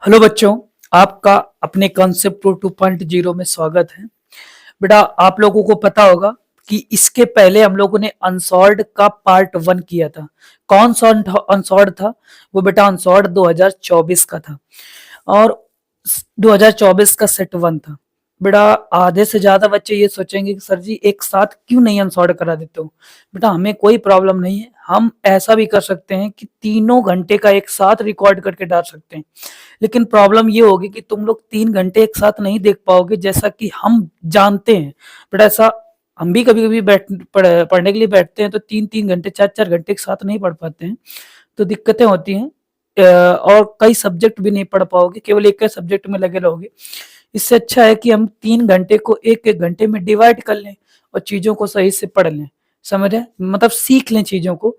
Hello बच्चों, आपका अपने कॉन्सेप्ट प्रो 2.0 में स्वागत है। बेटा आप लोगों को पता होगा कि इसके पहले हम लोगों ने अनसॉल्व्ड का पार्ट 1 किया था। कौन सा अनसॉल्व्ड था? वो बेटा अनसॉल्व्ड 2024 का था और 2024 का सेट 1 था। बेटा आधे से ज्यादा बच्चे ये सोचेंगे कि सर जी एक साथ क्यों नहीं अनसॉल्व करा देते हो। बेटा हमें कोई प्रॉब्लम नहीं है, हम ऐसा भी कर सकते हैं कि तीनों घंटे का एक साथ रिकॉर्ड करके डाल सकते हैं। लेकिन प्रॉब्लम ये होगी कि तुम लोग 3 घंटे एक साथ नहीं देख पाओगे, जैसा कि हम जानते हैं। बट ऐसा हम भी कभी कभी पढ़ने के लिए बैठते हैं तो 3-3 घंटे 4-4 घंटे एक साथ नहीं पढ़ पाते हैं, तो दिक्कतें होती हैं। और कई सब्जेक्ट भी नहीं पढ़ पाओगे, केवल एक सब्जेक्ट में लगे रहोगे। इससे अच्छा है कि हम 3 घंटे को एक एक घंटे में डिवाइड कर लें और चीजों को सही से पढ़ लें। समझ रहे, मतलब सीख लें चीजों को।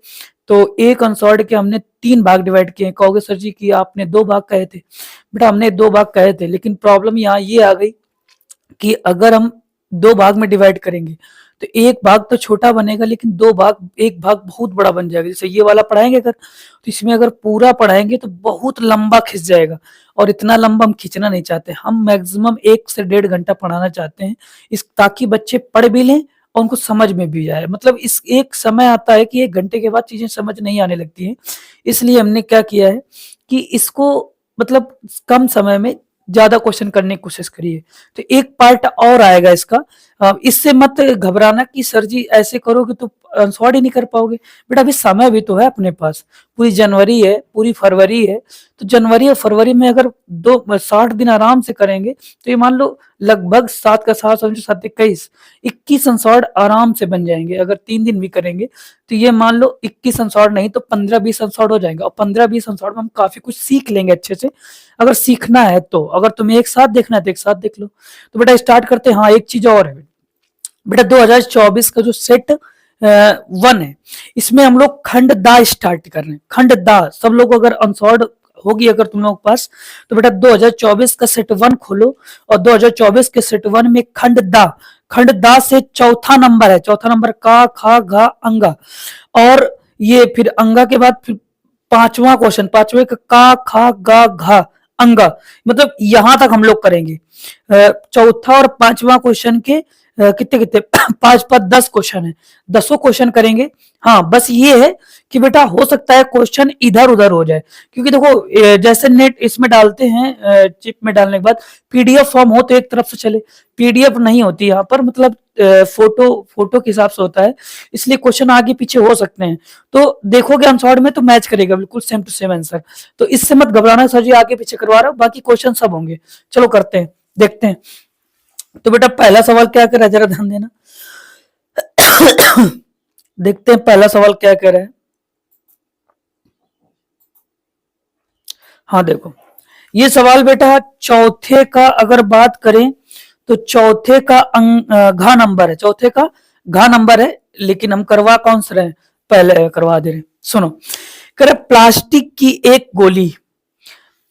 तो एक अनसॉल्ड के हमने 3 भाग डिवाइड किए। कहोगे सर जी कि आपने 2 भाग कहे थे। बेटा हमने 2 भाग कहे थे, लेकिन प्रॉब्लम यहाँ ये आ गई कि अगर हम 2 भाग में डिवाइड करेंगे तो एक भाग तो छोटा बनेगा, लेकिन एक भाग बहुत बड़ा बन जाएगा। जैसे ये वाला पढ़ाएंगे अगर, तो इसमें अगर पूरा पढ़ाएंगे तो बहुत लंबा खिंच जाएगा, और इतना लंबा हम खींचना नहीं चाहते। हम मैक्सिमम 1 से 1.5 घंटा पढ़ाना चाहते हैं, इस ताकि बच्चे पढ़ भी लें और उनको समझ में भी आए। मतलब इस एक समय आता है कि 1 घंटे के बाद चीजें समझ नहीं आने लगती हैं। इसलिए हमने क्या किया है कि इसको मतलब कम समय में ज्यादा क्वेश्चन करने की कोशिश करिए। तो एक पार्ट और आएगा इसका। इससे मत घबराना कि सर जी ऐसे करोगे तो सॉर्ट ही नहीं कर पाओगे। बेटा अभी समय भी तो है अपने पास, पूरी जनवरी है, पूरी फरवरी है। तो जनवरी और फरवरी में अगर 60 दिन आराम से करेंगे तो ये मान लो लगभग 7 का 7 समझो 7 21 अनसॉल्ड आराम से बन जाएंगे। अगर 3 दिन भी करेंगे तो ये मान लो 21 अनसॉल्ड नहीं तो 15-20 अनसॉल्ड हो जाएंगे, और 15-20 अनसॉल्ड में हम काफी कुछ सीख लेंगे अच्छे से। अगर सीखना है तो, अगर तुम्हें एक साथ देखना है तो एक साथ देख लो। तो बेटा स्टार्ट करते हैं। हाँ एक चीज और है बेटा, 2024 का जो सेट 1 है, इसमें हम लोग खंड दा स्टार्ट कर रहे हैं। खंड दा सब लोग अगर अनसॉल्ड होगी अगर तुम लोग के पास, तो बेटा 2024 का सेट 1 खोलो और 2024 के सेट 1 में खंड दा से चौथा नंबर है। चौथा नंबर का खा घा अंगा, और ये फिर अंगा के बाद फिर 5वां क्वेश्चन, 5वें का खा गा घा अंगा। मतलब यहां तक हम लोग करेंगे। चौथा और 5वां क्वेश्चन के कितने कितने 5 5 10 क्वेश्चन है, 10 क्वेश्चन करेंगे। हाँ बस ये है कि बेटा हो सकता है क्वेश्चन इधर उधर हो जाए, क्योंकि देखो जैसे नेट इसमें डालते हैं, चिप में डालने के बाद पीडीएफ फॉर्म हो तो एक तरफ से चले, पीडीएफ नहीं होती यहाँ पर, मतलब फोटो फोटो के हिसाब से होता है, इसलिए क्वेश्चन आगे पीछे हो सकते हैं। तो देखोगे अनसॉर्ट में तो मैच करेगा बिल्कुल सेम टू सेम आंसर। तो इससे मत घबराना सर जी आगे पीछे करवा रहा हूँ, बाकी क्वेश्चन सब होंगे। चलो करते हैं, देखते हैं। तो बेटा पहला सवाल क्या कर रहा है, जरा ध्यान देना। देखते हैं पहला सवाल क्या कर रहा है। हाँ देखो, ये सवाल बेटा चौथे का अगर बात करें तो चौथे का घा नंबर है, चौथे का घा नंबर है, लेकिन हम करवा कौन सा रहे, पहले करवा दे रहे। सुनो, करे प्लास्टिक की एक गोली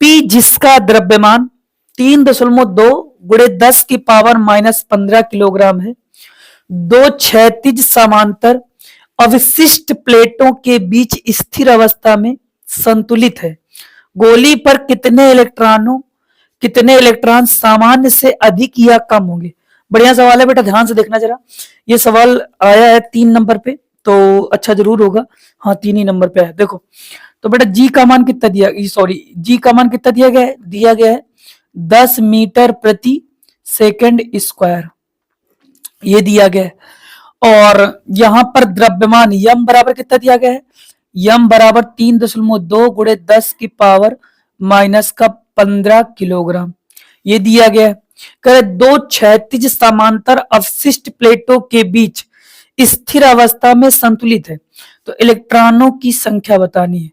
पी जिसका द्रव्यमान 3.2 गुणे 10 की पावर -15 किलोग्राम है, दो क्षैतिज समांतर अवशिष्ट प्लेटों के बीच स्थिर अवस्था में संतुलित है। गोली पर कितने इलेक्ट्रॉन सामान्य से अधिक या कम होंगे। बढ़िया सवाल है बेटा, ध्यान से देखना जरा। ये सवाल आया है 3 नंबर पे, तो अच्छा जरूर होगा। हाँ 3 ही नंबर पे है, देखो। तो बेटा जी का मान कितना दिया, सॉरी जी का मान कितना दिया गया है 10 मीटर प्रति सेकंड स्क्वायर, ये दिया गया है। और यहां पर द्रव्यमान यम बराबर कितना दिया गया है, यम बराबर 3.2 गुणे 10 की पावर -15 किलोग्राम, ये दिया गया है। कह दो क्षैतिज समांतर अवशिष्ट प्लेटों के बीच स्थिर अवस्था में संतुलित है, तो इलेक्ट्रॉनों की संख्या बतानी है।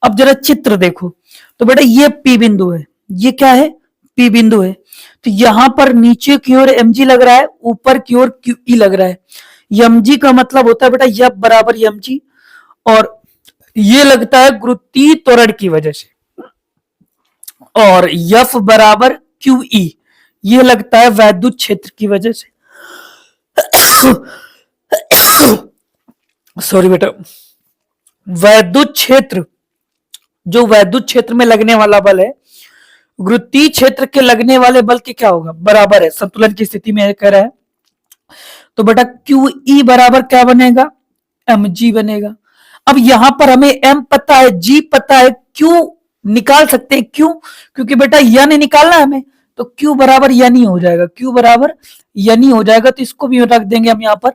अब जरा चित्र देखो, तो बेटा ये पी बिंदु है, ये क्या है, पी बिंदु है। तो यहां पर नीचे की ओर mg लग रहा है, ऊपर की ओर qe लग रहा है। mg का मतलब होता है बेटा F बराबर mg, और ये लगता है गुरुत्वीय त्वरण की वजह से, और F बराबर QE ये लगता है वैद्युत क्षेत्र की वजह से। सॉरी बेटा, वैद्युत क्षेत्र, जो वैद्युत क्षेत्र में लगने वाला बल है गुरुत्वीय क्षेत्र के लगने वाले बल के क्या होगा, बराबर है, संतुलन की स्थिति में कह रहा है। तो बेटा क्यू ई बराबर क्या बनेगा, एम जी बनेगा। अब यहां पर हमें एम पता है, जी पता है, क्यू निकाल सकते हैं, क्यों, क्योंकि बेटा यन निकालना है हमें, तो क्यू बराबर यन ही हो जाएगा, क्यू बराबर यन ही हो जाएगा। तो इसको भी रख देंगे हम यहां पर,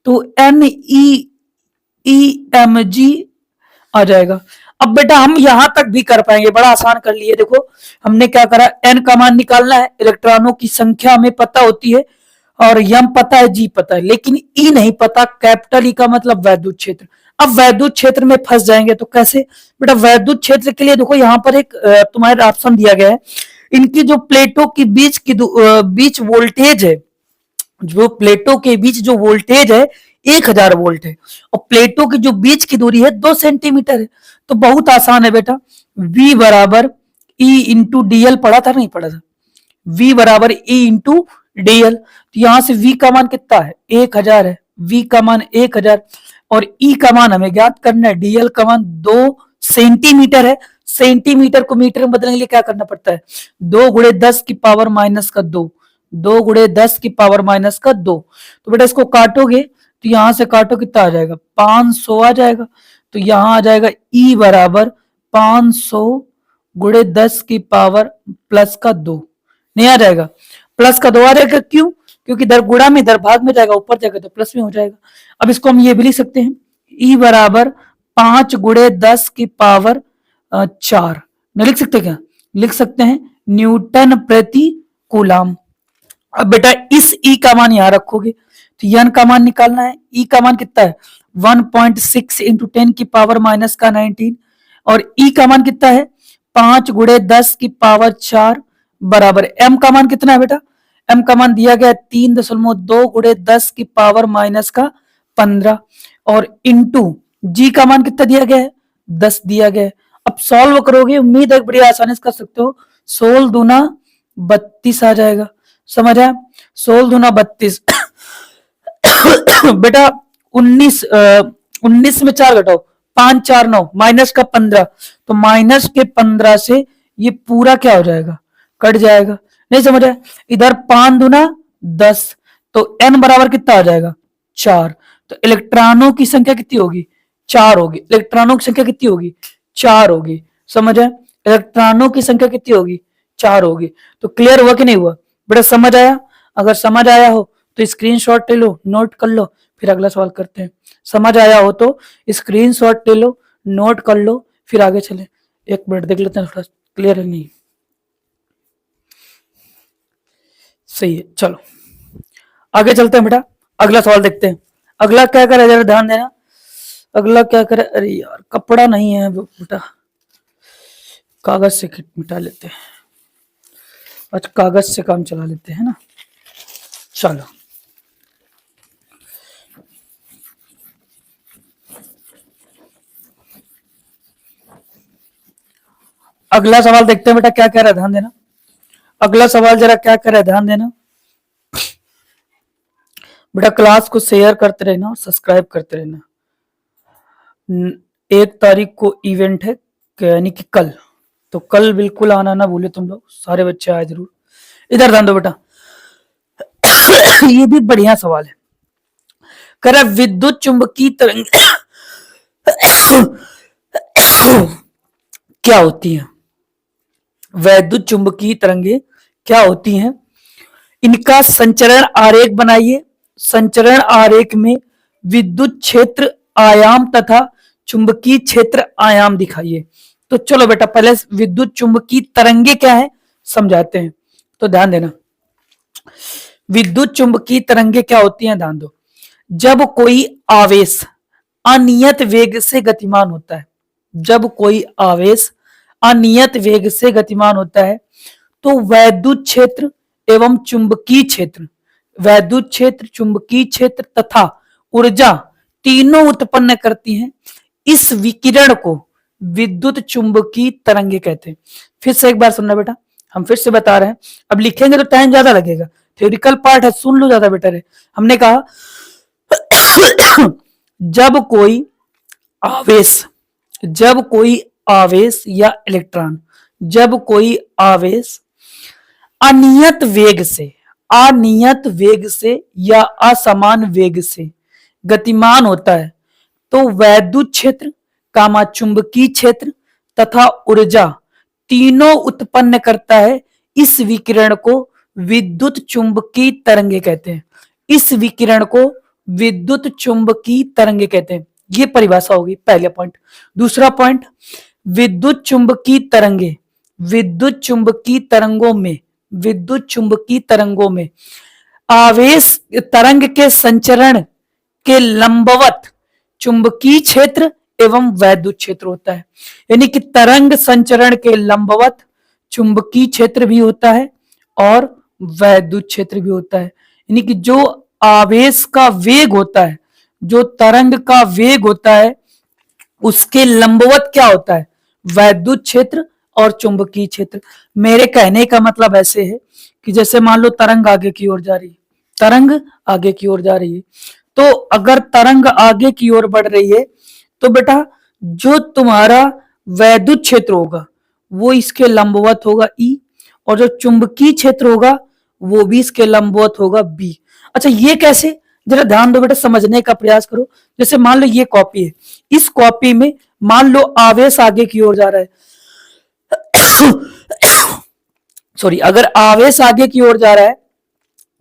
तो एन ई एम जी आ जाएगा। अब बेटा हम यहां तक भी कर पाएंगे, बड़ा आसान कर लिए। देखो हमने क्या करा, एन का मान निकालना है, इलेक्ट्रॉनों की संख्या हमें पता होती है, और यम पता है, जी पता है, लेकिन ई नहीं पता। कैपिटल ई का मतलब वैद्युत क्षेत्र। अब वैद्युत क्षेत्र में फंस जाएंगे तो कैसे, बेटा वैद्युत क्षेत्र के लिए देखो यहाँ पर एक तुम्हारे ऑप्शन दिया गया है, इनकी जो प्लेटों के बीच वोल्टेज है, जो प्लेटों के बीच जो वोल्टेज है 1000 वोल्ट है, और प्लेटों की जो बीच की दूरी है 2 सेंटीमीटर है। तो बहुत आसान है बेटा, V बराबर ई इंटू डीएल, पढ़ा था नहीं पढ़ा था, V बराबर ई इंटू डीएल। तो यहां से V का मान कितना है, 1000 है, V का मान 1000, और E का मान हमें ज्ञात करना है, डीएल का मान 2 सेंटीमीटर है। सेंटीमीटर को मीटर में बदलने के लिए क्या करना पड़ता है, 2 गुणे 10 की पावर माइनस का 2, 2 गुणे 10 की पावर माइनस का 2। तो बेटा इसको काटोगे तो यहां से काटो कितना आ जाएगा, 500 आ जाएगा। तो यहां आ जाएगा E बराबर 500 गुणे 10 की पावर प्लस का 2, नहीं आ जाएगा, प्लस का 2 आ जाएगा, क्यों, क्योंकि इधर गुणा में इधर भाग में जाएगा, ऊपर जाएगा तो प्लस में हो जाएगा। अब इसको हम ये भी लिख सकते हैं, E बराबर 5 गुणे 10 की पावर 4, नहीं लिख सकते क्या, लिख सकते हैं, न्यूटन प्रति कूलाम। अब बेटा इस E का मान यहां रखोगे तो यन का मान निकालना है, E का मान कितना है 1.6 इंटू 10 की पावर माइनस का 19, और E का मान कितना है 5 गुणे 10 की पावर 4 बराबर M का मान कितना है बेटा, M का मान दिया गया 3.2 गुणे 10 की पावर माइनस का 15, और इंटू G का मान कितना दिया गया है 10 दिया गया है। अब सॉल्व करोगे, उम्मीद है बड़ी आसानी से कर सकते हो, 16 दूना 32 आ जाएगा, समझ आया, 16 दूना 32 बेटा 19 में 4 घटाओ, 5 4 9 माइनस का 15, तो माइनस के 15 से ये पूरा क्या हो जाएगा, कट जाएगा, नहीं समझ आया। इधर 5 दूना 10, तो n बराबर कितना आ जाएगा 4, तो इलेक्ट्रॉनों की संख्या कितनी होगी 4 होगी, इलेक्ट्रॉनों की संख्या कितनी होगी 4 होगी, समझ आया, इलेक्ट्रॉनों की संख्या कितनी होगी 4 होगी। तो क्लियर हुआ कि नहीं हुआ बेटा, समझ आया, अगर समझ आया हो तो स्क्रीनशॉट ले लो, नोट कर लो, फिर अगला सवाल करते हैं। समझ आया हो तो स्क्रीनशॉट ले लो, नोट कर लो, फिर आगे चले। एक मिनट देख लेते हैं थोड़ा क्लियर है नहीं, सही है, चलो आगे चलते हैं बेटा, अगला सवाल देखते हैं। अगला क्या करे जरा ध्यान देना, अगला क्या करे, अरे यार कपड़ा नहीं है बेटा, कागज से मिटा लेते हैं, आज कागज से काम चला लेते हैं ना, चलो अगला सवाल देखते हैं बेटा क्या कह रहा है, ध्यान देना, अगला सवाल जरा क्या कह रहा है ध्यान देना बेटा, क्लास को शेयर करते रहना और सब्सक्राइब करते रहना। 1 तारीख को इवेंट है, यानी कि कल, तो कल बिल्कुल आना ना भूले तुम लोग, सारे बच्चे आए जरूर। इधर ध्यान दो बेटा ये भी बढ़िया सवाल है, कह रहा विद्युत चुंबकीय तरंग क्या होती है, वैद्युत चुंबकीय तरंगे क्या होती हैं, इनका संचरण आरेख बनाइए, संचरण आरेख में विद्युत क्षेत्र आयाम तथा चुंबकीय क्षेत्र आयाम दिखाइए। तो चलो बेटा पहले विद्युत चुंबकीय तरंगे क्या है समझाते हैं, तो ध्यान देना, विद्युत चुंबकीय तरंगे क्या होती हैं, ध्यान दो, जब कोई आवेश अनियत वेग से गतिमान होता है, जब कोई आवेश अनियत वेग से गतिमान होता है तो वैद्युत क्षेत्र एवं चुंबकीय क्षेत्र, वैद्युत क्षेत्र, चुंबकीय क्षेत्र तथा ऊर्जा तीनों उत्पन्न करती हैं। इस विकिरण को विद्युत चुंबकीय तरंगे कहते हैं। फिर से एक बार सुनना बेटा, हम फिर से बता रहे हैं, अब लिखेंगे तो टाइम ज्यादा लगेगा, थ्योरिकल पार्ट है, सुन लो ज्यादा बेटर है। हमने कहा जब कोई आवेश या इलेक्ट्रॉन जब कोई आवेश अनियत वेग से या असमान वेग से गतिमान होता है तो वैद्युत क्षेत्र, चुंबकीय क्षेत्र तथा ऊर्जा तीनों उत्पन्न करता है। इस विकिरण को विद्युत चुंबकीय तरंगे कहते हैं। इस विकिरण को विद्युत चुंबकीय तरंगे कहते हैं। ये परिभाषा होगी पहले पॉइंट। दूसरा पॉइंट, विद्युत चुंबकीय तरंगे, विद्युत चुंबकीय तरंगों में आवेश तरंग के संचरण के लंबवत चुंबकीय क्षेत्र एवं वैद्युत क्षेत्र होता है। यानी कि तरंग संचरण के लंबवत चुंबकीय क्षेत्र भी होता है और वैद्युत क्षेत्र भी होता है। यानी कि जो आवेश का वेग होता है, जो तरंग का वेग होता है, उसके लंबवत क्या होता है? वैद्युत क्षेत्र और चुंबकीय क्षेत्र। मेरे कहने का मतलब ऐसे है कि जैसे मान लो तरंग आगे की ओर जा रही है, तरंग आगे की ओर जा रही है, तो अगर तरंग आगे की ओर बढ़ रही है तो बेटा जो तुम्हारा वैद्युत क्षेत्र होगा वो इसके लंबवत होगा ई, और जो चुंबकीय क्षेत्र होगा वो भी इसके लंबवत होगा बी। अच्छा ये कैसे? जरा ध्यान दो बेटा, समझने का प्रयास करो। जैसे मान लो ये कॉपी है, इस कॉपी में मान लो आवेश आगे की ओर जा रहा है सॉरी, अगर आवेश आगे की ओर जा रहा है,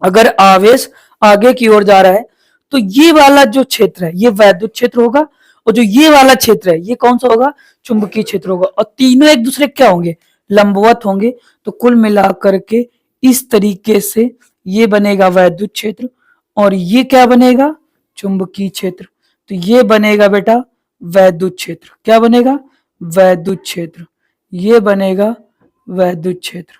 अगर आवेश आगे की ओर जा रहा है तो ये वाला जो क्षेत्र है ये वैद्युत क्षेत्र होगा, और जो ये वाला क्षेत्र है ये कौन सा होगा? चुंबकीय क्षेत्र होगा। और तीनों एक दूसरे क्या होंगे? लंबवत होंगे। तो कुल मिलाकर के इस तरीके से ये बनेगा वैद्युत क्षेत्र और ये क्या बनेगा? चुंबकीय क्षेत्र। तो ये बनेगा बेटा वैद्युत क्षेत्र। क्या बनेगा? वैद्युत क्षेत्र। ये बनेगा वैद्युत क्षेत्र।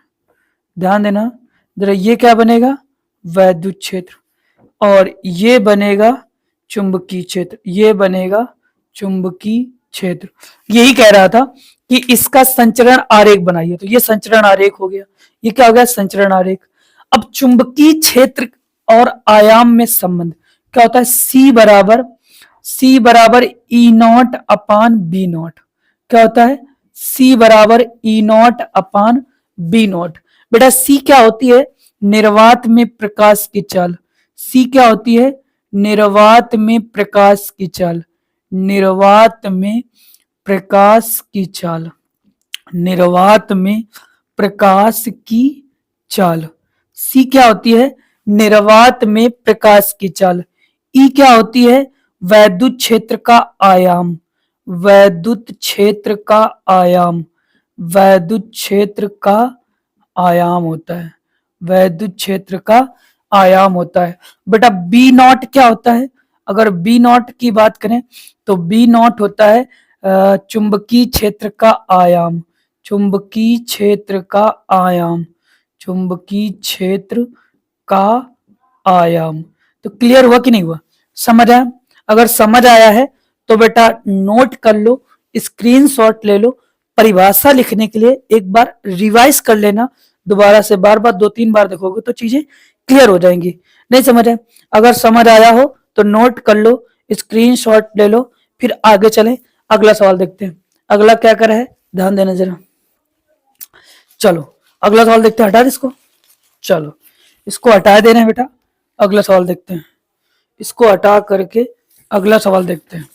ध्यान देना जरा, ये क्या बनेगा? वैद्युत क्षेत्र। और ये बनेगा चुंबकीय क्षेत्र। ये बनेगा चुंबकीय क्षेत्र। यही कह रहा था कि इसका संचरण आरेख बनाइए। तो ये संचरण आरेख हो गया। ये क्या हो गया? संचरण आरेख। अब चुंबकीय क्षेत्र और आयाम में संबंध क्या होता है? सी बराबर ई नॉट अपान बी नॉट। क्या होता है? सी बराबर ई नॉट अपान बी नॉट। बेटा सी क्या होती है? निर्वात में प्रकाश की चाल। सी क्या होती है? निर्वात में प्रकाश की चाल। निर्वात में प्रकाश की चाल। निर्वात में प्रकाश की चाल। सी क्या होती है? निर्वात में प्रकाश की चाल। ई क्या होती है? वैद्युत क्षेत्र का आयाम। वैद्युत क्षेत्र का आयाम। वैद्युत क्षेत्र का आयाम होता है। वैद्युत क्षेत्र का आयाम होता है। बेटा बी नॉट क्या होता है? अगर बी नॉट की बात करें तो बी नॉट होता है चुंबकीय क्षेत्र का आयाम। चुंबकीय क्षेत्र का आयाम। चुंबकीय क्षेत्र का आयाम। तो क्लियर हुआ कि नहीं हुआ? समझ आया? अगर समझ आया है तो बेटा नोट कर लो, स्क्रीनशॉट ले लो। परिभाषा लिखने के लिए एक बार रिवाइज कर लेना, दोबारा से बार बार 2-3 बार देखोगे तो चीजें क्लियर हो जाएंगी। नहीं समझ आया? अगर समझ आया हो तो नोट कर लो, स्क्रीनशॉट ले लो, फिर आगे चलें। अगला सवाल देखते हैं। अगला क्या कर रहा है? ध्यान देना जरा। चलो अगला सवाल देखते हैं। हटा दे इसको। चलो इसको हटा देना है बेटा। अगला सवाल देखते हैं। इसको हटा करके अगला सवाल देखते हैं।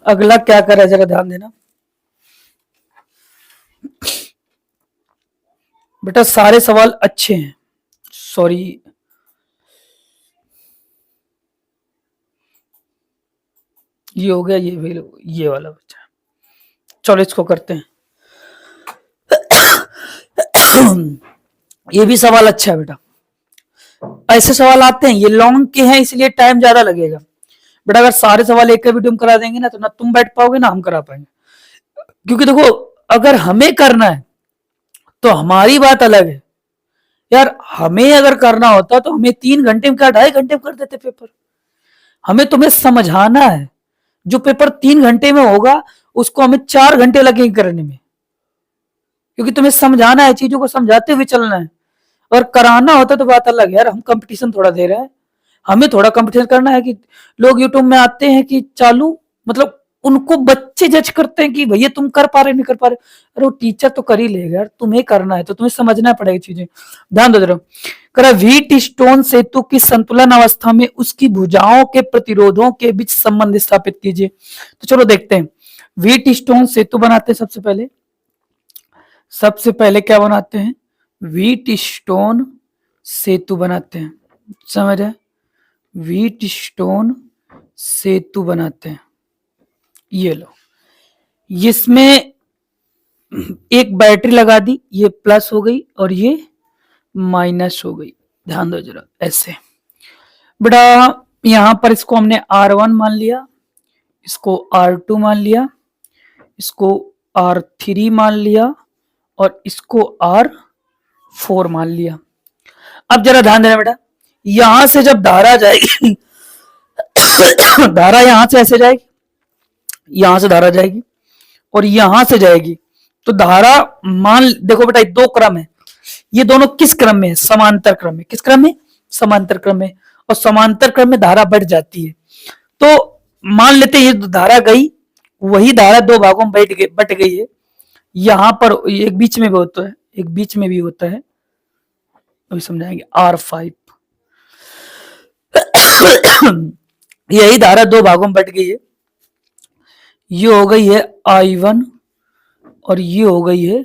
अगला क्या कर रहा है जरा ध्यान देना बेटा। सारे सवाल अच्छे हैं। सॉरी, ये हो गया, ये वाला बच्चा। चलो इसको करते हैं। ये भी सवाल अच्छा है बेटा। ऐसे सवाल आते हैं, ये लॉन्ग के हैं इसलिए टाइम ज्यादा लगेगा बेटा। अगर सारे सवाल एक वीडियो में करा देंगे ना तो ना तुम बैठ पाओगे ना हम करा पाएंगे। क्योंकि देखो अगर हमें करना है तो हमारी बात अलग है यार। हमें अगर करना होता तो हमें 3 घंटे में क्या 2.5 घंटे में कर देते पेपर। हमें तुम्हें समझाना है। जो पेपर 3 घंटे में होगा उसको हमें 4 घंटे लगेंगे करने में, क्योंकि तुम्हें समझाना है, चीजों को समझाते हुए चलना है। और कराना होता तो बात अलग है यार। हम कंपटीशन थोड़ा दे रहे हैं, हमें थोड़ा कंपटीशन करना है कि लोग यूट्यूब में आते हैं कि चालू, मतलब उनको बच्चे जज करते हैं कि भैया तुम कर पा रहे नहीं कर पा रहे। अरे वो टीचर तो कर ही लेगा यार, तुम्हें करना है तो तुम्हें समझना पड़ेगा चीजें। ध्यान दो जरा। कह रहा व्हीट स्टोन सेतु की संतुलन अवस्था में उसकी भुजाओं के प्रतिरोधों के बीच संबंध स्थापित कीजिए। तो चलो देखते हैं। व्हीट स्टोन सेतु बनाते हैं सबसे पहले क्या बनाते हैं? व्हीट स्टोन सेतु बनाते हैं। समझ आए? व्हीट स्टोन सेतु बनाते हैं। ये लो, इसमें एक बैटरी लगा दी, ये प्लस हो गई और ये माइनस हो गई। ध्यान दो जरा, ऐसे बेटा यहां पर इसको हमने R1 मान लिया, इसको R2 मान लिया, इसको R3 मान लिया और इसको R4 मान लिया। अब जरा ध्यान देना बेटा, यहां से जब धारा जाएगी धारा यहां से ऐसे जाएगी, यहां से धारा जाएगी और यहां से जाएगी। तो धारा मान देखो बेटा, दो क्रम है, ये दोनों किस क्रम में है? समांतर क्रम में। किस क्रम में? समांतर क्रम में। और समांतर क्रम में धारा बढ़ जाती है। तो मान लेते हैं ये धारा गई, वही धारा दो भागों में बट गई है। यहां पर एक बीच में भी होता है, एक बीच में भी होता है, अभी समझाएंगे। R5 यही धारा दो भागों में बट गई है। ये हो गई है I1 और ये हो गई है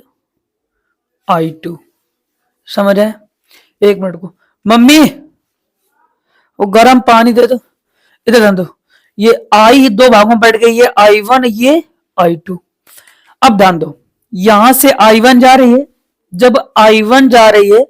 I2। समझ आए? एक मिनट को मम्मी वो गर्म पानी दे दो, इधर ध्यान दो। ये I दो भागों में बैठ गई है, I1 ये I2। अब ध्यान दो, यहां से I1 जा रही है, जब I1 जा रही है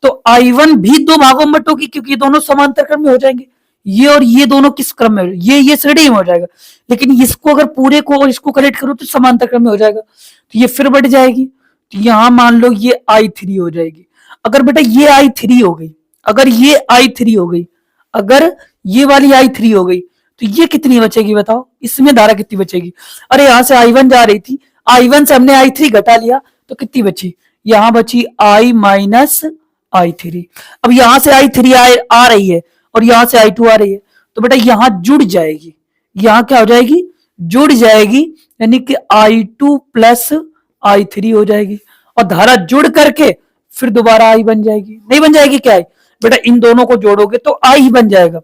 तो I1 भी दो भागों में बटोगी, क्योंकि ये दोनों समांतर क्रम में हो जाएंगे। ये और ये दोनों किस क्रम में? ये श्रेणी में हो जाएगा। लेकिन इसको अगर पूरे को और इसको कनेक्ट करो तो समांतर क्रम में हो जाएगा, तो ये फिर बढ़ जाएगी। तो यहां मान लो ये I3 हो जाएगी। अगर बेटा ये I3 हो गई, अगर ये I3 हो गई, अगर ये वाली I3 हो गई, तो ये कितनी बचेगी बताओ? इसमें धारा कितनी बचेगी? अरे यहां से I1 जा रही थी, I1 से हमने I3 घटा लिया तो कितनी बची? यहां बची I माइनस I3। अब यहां से I3 आ रही है और यहां से I2 आ रही है, तो बेटा यहां जुड़ जाएगी। यहां क्या हो जाएगी? जुड़ जाएगी, यानी कि I2 प्लस I3 हो जाएगी। और धारा जुड़ करके फिर दोबारा I बन जाएगी। नहीं बन जाएगी क्या? बेटा इन दोनों को जोड़ोगे तो I ही बन जाएगा,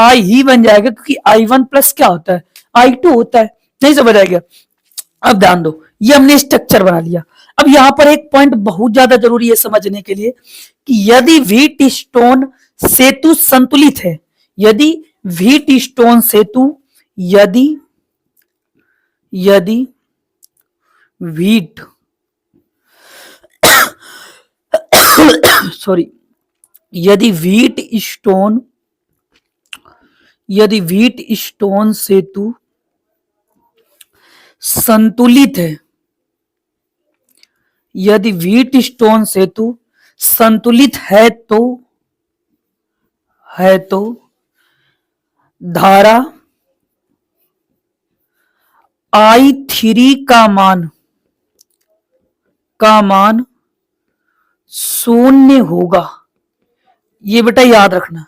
I ही बन जाएगा, क्योंकि I1 प्लस क्या होता है? I2 होता है। नहीं समझ आएगा? अब ध्यान दो, ये हमने स्ट्रक्चर बना लिया। अब यहां पर एक पॉइंट बहुत ज्यादा जरूरी है समझने के लिए कि यदि व्हीट स्टोन सेतु संतुलित है, यदि व्हीट स्टोन सेतु, यदि व्हीट सॉरी, यदि व्हीट स्टोन सेतु संतुलित है, यदि व्हीट स्टोन सेतु संतुलित है तो धारा I3 का मान शून्य होगा। ये बेटा याद रखना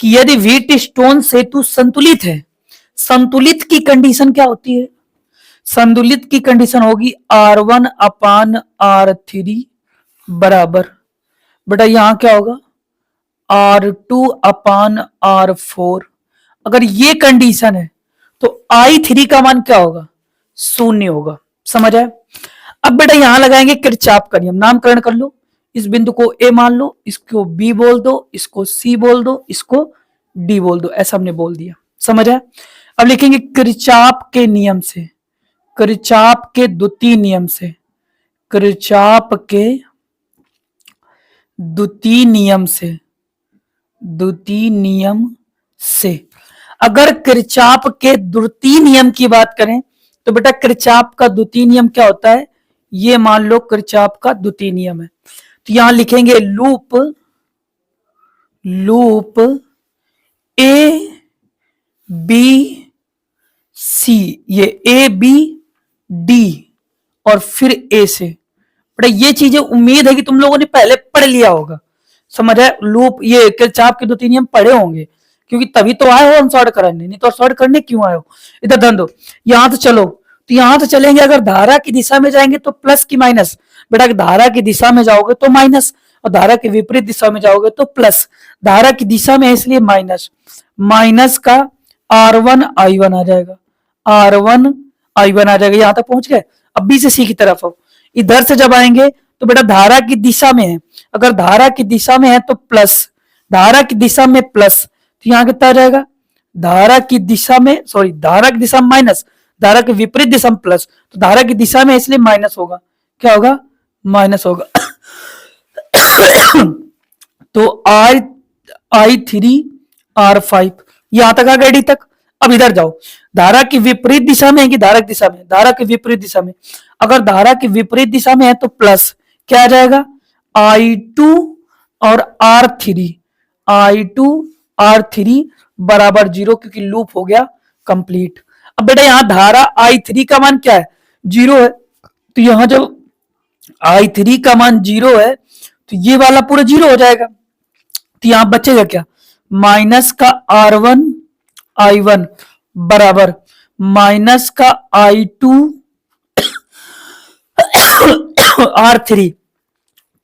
कि यदि व्हीट स्टोन सेतु संतुलित है, संतुलित की कंडीशन क्या होती है? संतुलित की कंडीशन होगी R1 अपान R3 बराबर, बेटा यहां क्या होगा? R2 अपान R4। अगर ये कंडीशन है तो I3 का मान क्या होगा? शून्य होगा। समझ आए? अब बेटा यहां लगाएंगे किरचॉफ का नियम। नामकरण कर लो, इस बिंदु को A मान लो, इसको B बोल दो, इसको C बोल दो, इसको D बोल दो। ऐसा हमने बोल दिया। समझ आए? अब लिखेंगे किरचॉफ के नियम से, किरचॉफ के द्वितीय नियम से, किरचॉफ के द्वितीय नियम से। अगर किरचॉफ के द्वितीय नियम की बात करें तो बेटा किरचॉफ का द्वितीय नियम क्या होता है? ये मान लो किरचॉफ का द्वितीय नियम है। तो यहां लिखेंगे लूप A B C, ये A B D और फिर A से। बेटा ये चीजें उम्मीद है कि तुम लोगों ने पहले पढ़ लिया होगा। समझ आए? लूप, ये किरचॉफ के द्वितीय नियम पढ़े होंगे, क्योंकि तभी तो आए हो अनसॉर्ट कराने, नहीं तो सॉर्ट करने क्यों आए हो। इधर ध्यान दो, यहां से चलो, तो यहां से चलेंगे, अगर धारा की दिशा में जाएंगे तो प्लस की माइनस, बेटा धारा की दिशा में जाओगे तो माइनस, और धारा के विपरीत दिशा में जाओगे तो प्लस। धारा की दिशा में है इसलिए माइनस, माइनस का R1I1 आ जाएगा, R1I1 आ जाएगा। यहां तक पहुंच गए। अब बी से सी की तरफ आओ, इधर से जब आएंगे तो बेटा धारा की दिशा में है, अगर धारा की दिशा में है तो प्लस, धारा की दिशा में प्लस, तो यहां कितना आ जाएगा, धारा की दिशा में, सॉरी धारा की दिशा में माइनस, धारा के विपरीत दिशा में प्लस, तो धारा की दिशा में इसलिए माइनस होगा, क्या होगा, माइनस होगा। तो I3R5 यहां तक आ गए, डी तक। अब इधर जाओ, धारा की विपरीत दिशा में है कि धारा की दिशा में, धारा की विपरीत दिशा में, अगर धारा की विपरीत दिशा में है तो प्लस, क्या आ जाएगा, I2 और R3, I2R3 बराबर 0, क्योंकि लूप हो गया कंप्लीट। अब बेटा यहां धारा I3 का मान क्या है, 0 है, तो यहां जब I3 का मान 0 है तो ये वाला पूरा 0 हो जाएगा, तो यहां बचेगा क्या, माइनस का R1I1 बराबर माइनस का I2R3,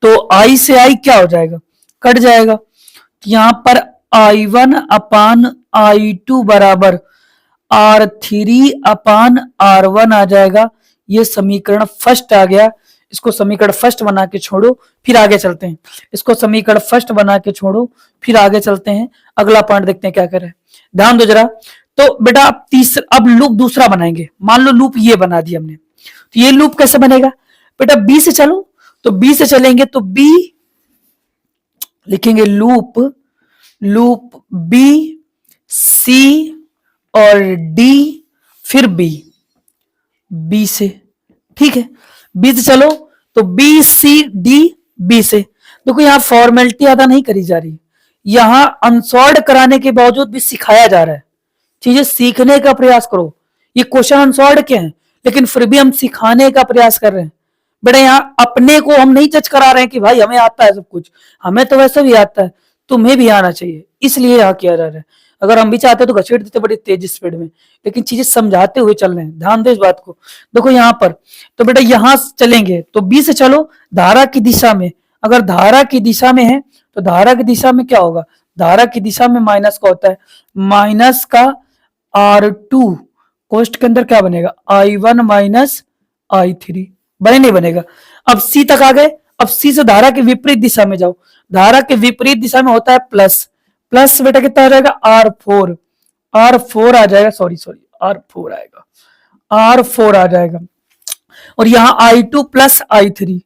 तो I से I क्या हो जाएगा, कट जाएगा, तो यहां पर I1 अपान I2 बराबर R3 अपान R1 आ जाएगा। ये समीकरण फर्स्ट आ गया, इसको समीकरण फर्स्ट बना के छोड़ो, फिर आगे चलते हैं। इसको समीकरण फर्स्ट बना के छोड़ो, फिर आगे चलते हैं, अगला पॉइंट देखते हैं क्या करे, ध्यान दो जरा। तो बेटा अब तीसरा, अब लूप दूसरा बनाएंगे, मान लो लूप ये बना दिया हमने, तो ये लूप कैसे बनेगा, बेटा बी से चलो, तो बी से चलेंगे तो बी लिखेंगे लूप, लूप बी सी और डी, फिर बी, बी से, ठीक है, बी से चलो तो बी सी डी, बी से। देखो यहां फॉर्मेलिटी अदा नहीं करी जा रही, यहां अनसॉर्ट कराने के बावजूद भी सिखाया जा रहा है, चीजें सीखने का प्रयास करो। ये क्वेश्चन अनसॉर्ट के हैं, लेकिन फिर भी हम सिखाने का प्रयास कर रहे हैं। बेटा यहाँ अपने को हम नहीं जज करा रहे हैं कि भाई हमें आता है सब कुछ, हमें तो वैसे भी आता है, तुम्हें भी आना चाहिए, इसलिए यहाँ किया जा रहा है। अगर हम भी चाहते तो घसीट देते बड़ी तेज स्पीड में, लेकिन चीजें समझाते हुए चल रहे हैं, ध्यान दो इस बात को। देखो यहाँ पर, तो बेटा यहां चलेंगे तो बी से चलो, धारा की दिशा में, अगर धारा की दिशा में है तो धारा की दिशा में क्या होगा, धारा की दिशा में माइनस का होता है, माइनस का R2 कोष्ट के अंदर क्या बनेगा, I1 माइनस I3, बने नहीं बनेगा। अब सी तक आ गए, अब सी से धारा के विपरीत दिशा में जाओ, धारा के विपरीत दिशा में होता है प्लस, प्लस बेटा कितना आ जाएगा, R4, R4 आ जाएगा, सॉरी R4 आएगा, R4 आ जाएगा। और यहां I2 plus I3,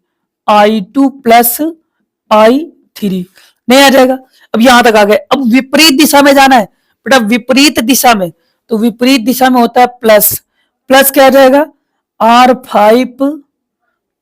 I2 plus I3 नहीं आ जाएगा। अब यहां तक आ गए, अब विपरीत दिशा में जाना है बेटा, विपरीत दिशा में, तो विपरीत दिशा में होता है प्लस, प्लस क्या आ जाएगा, R5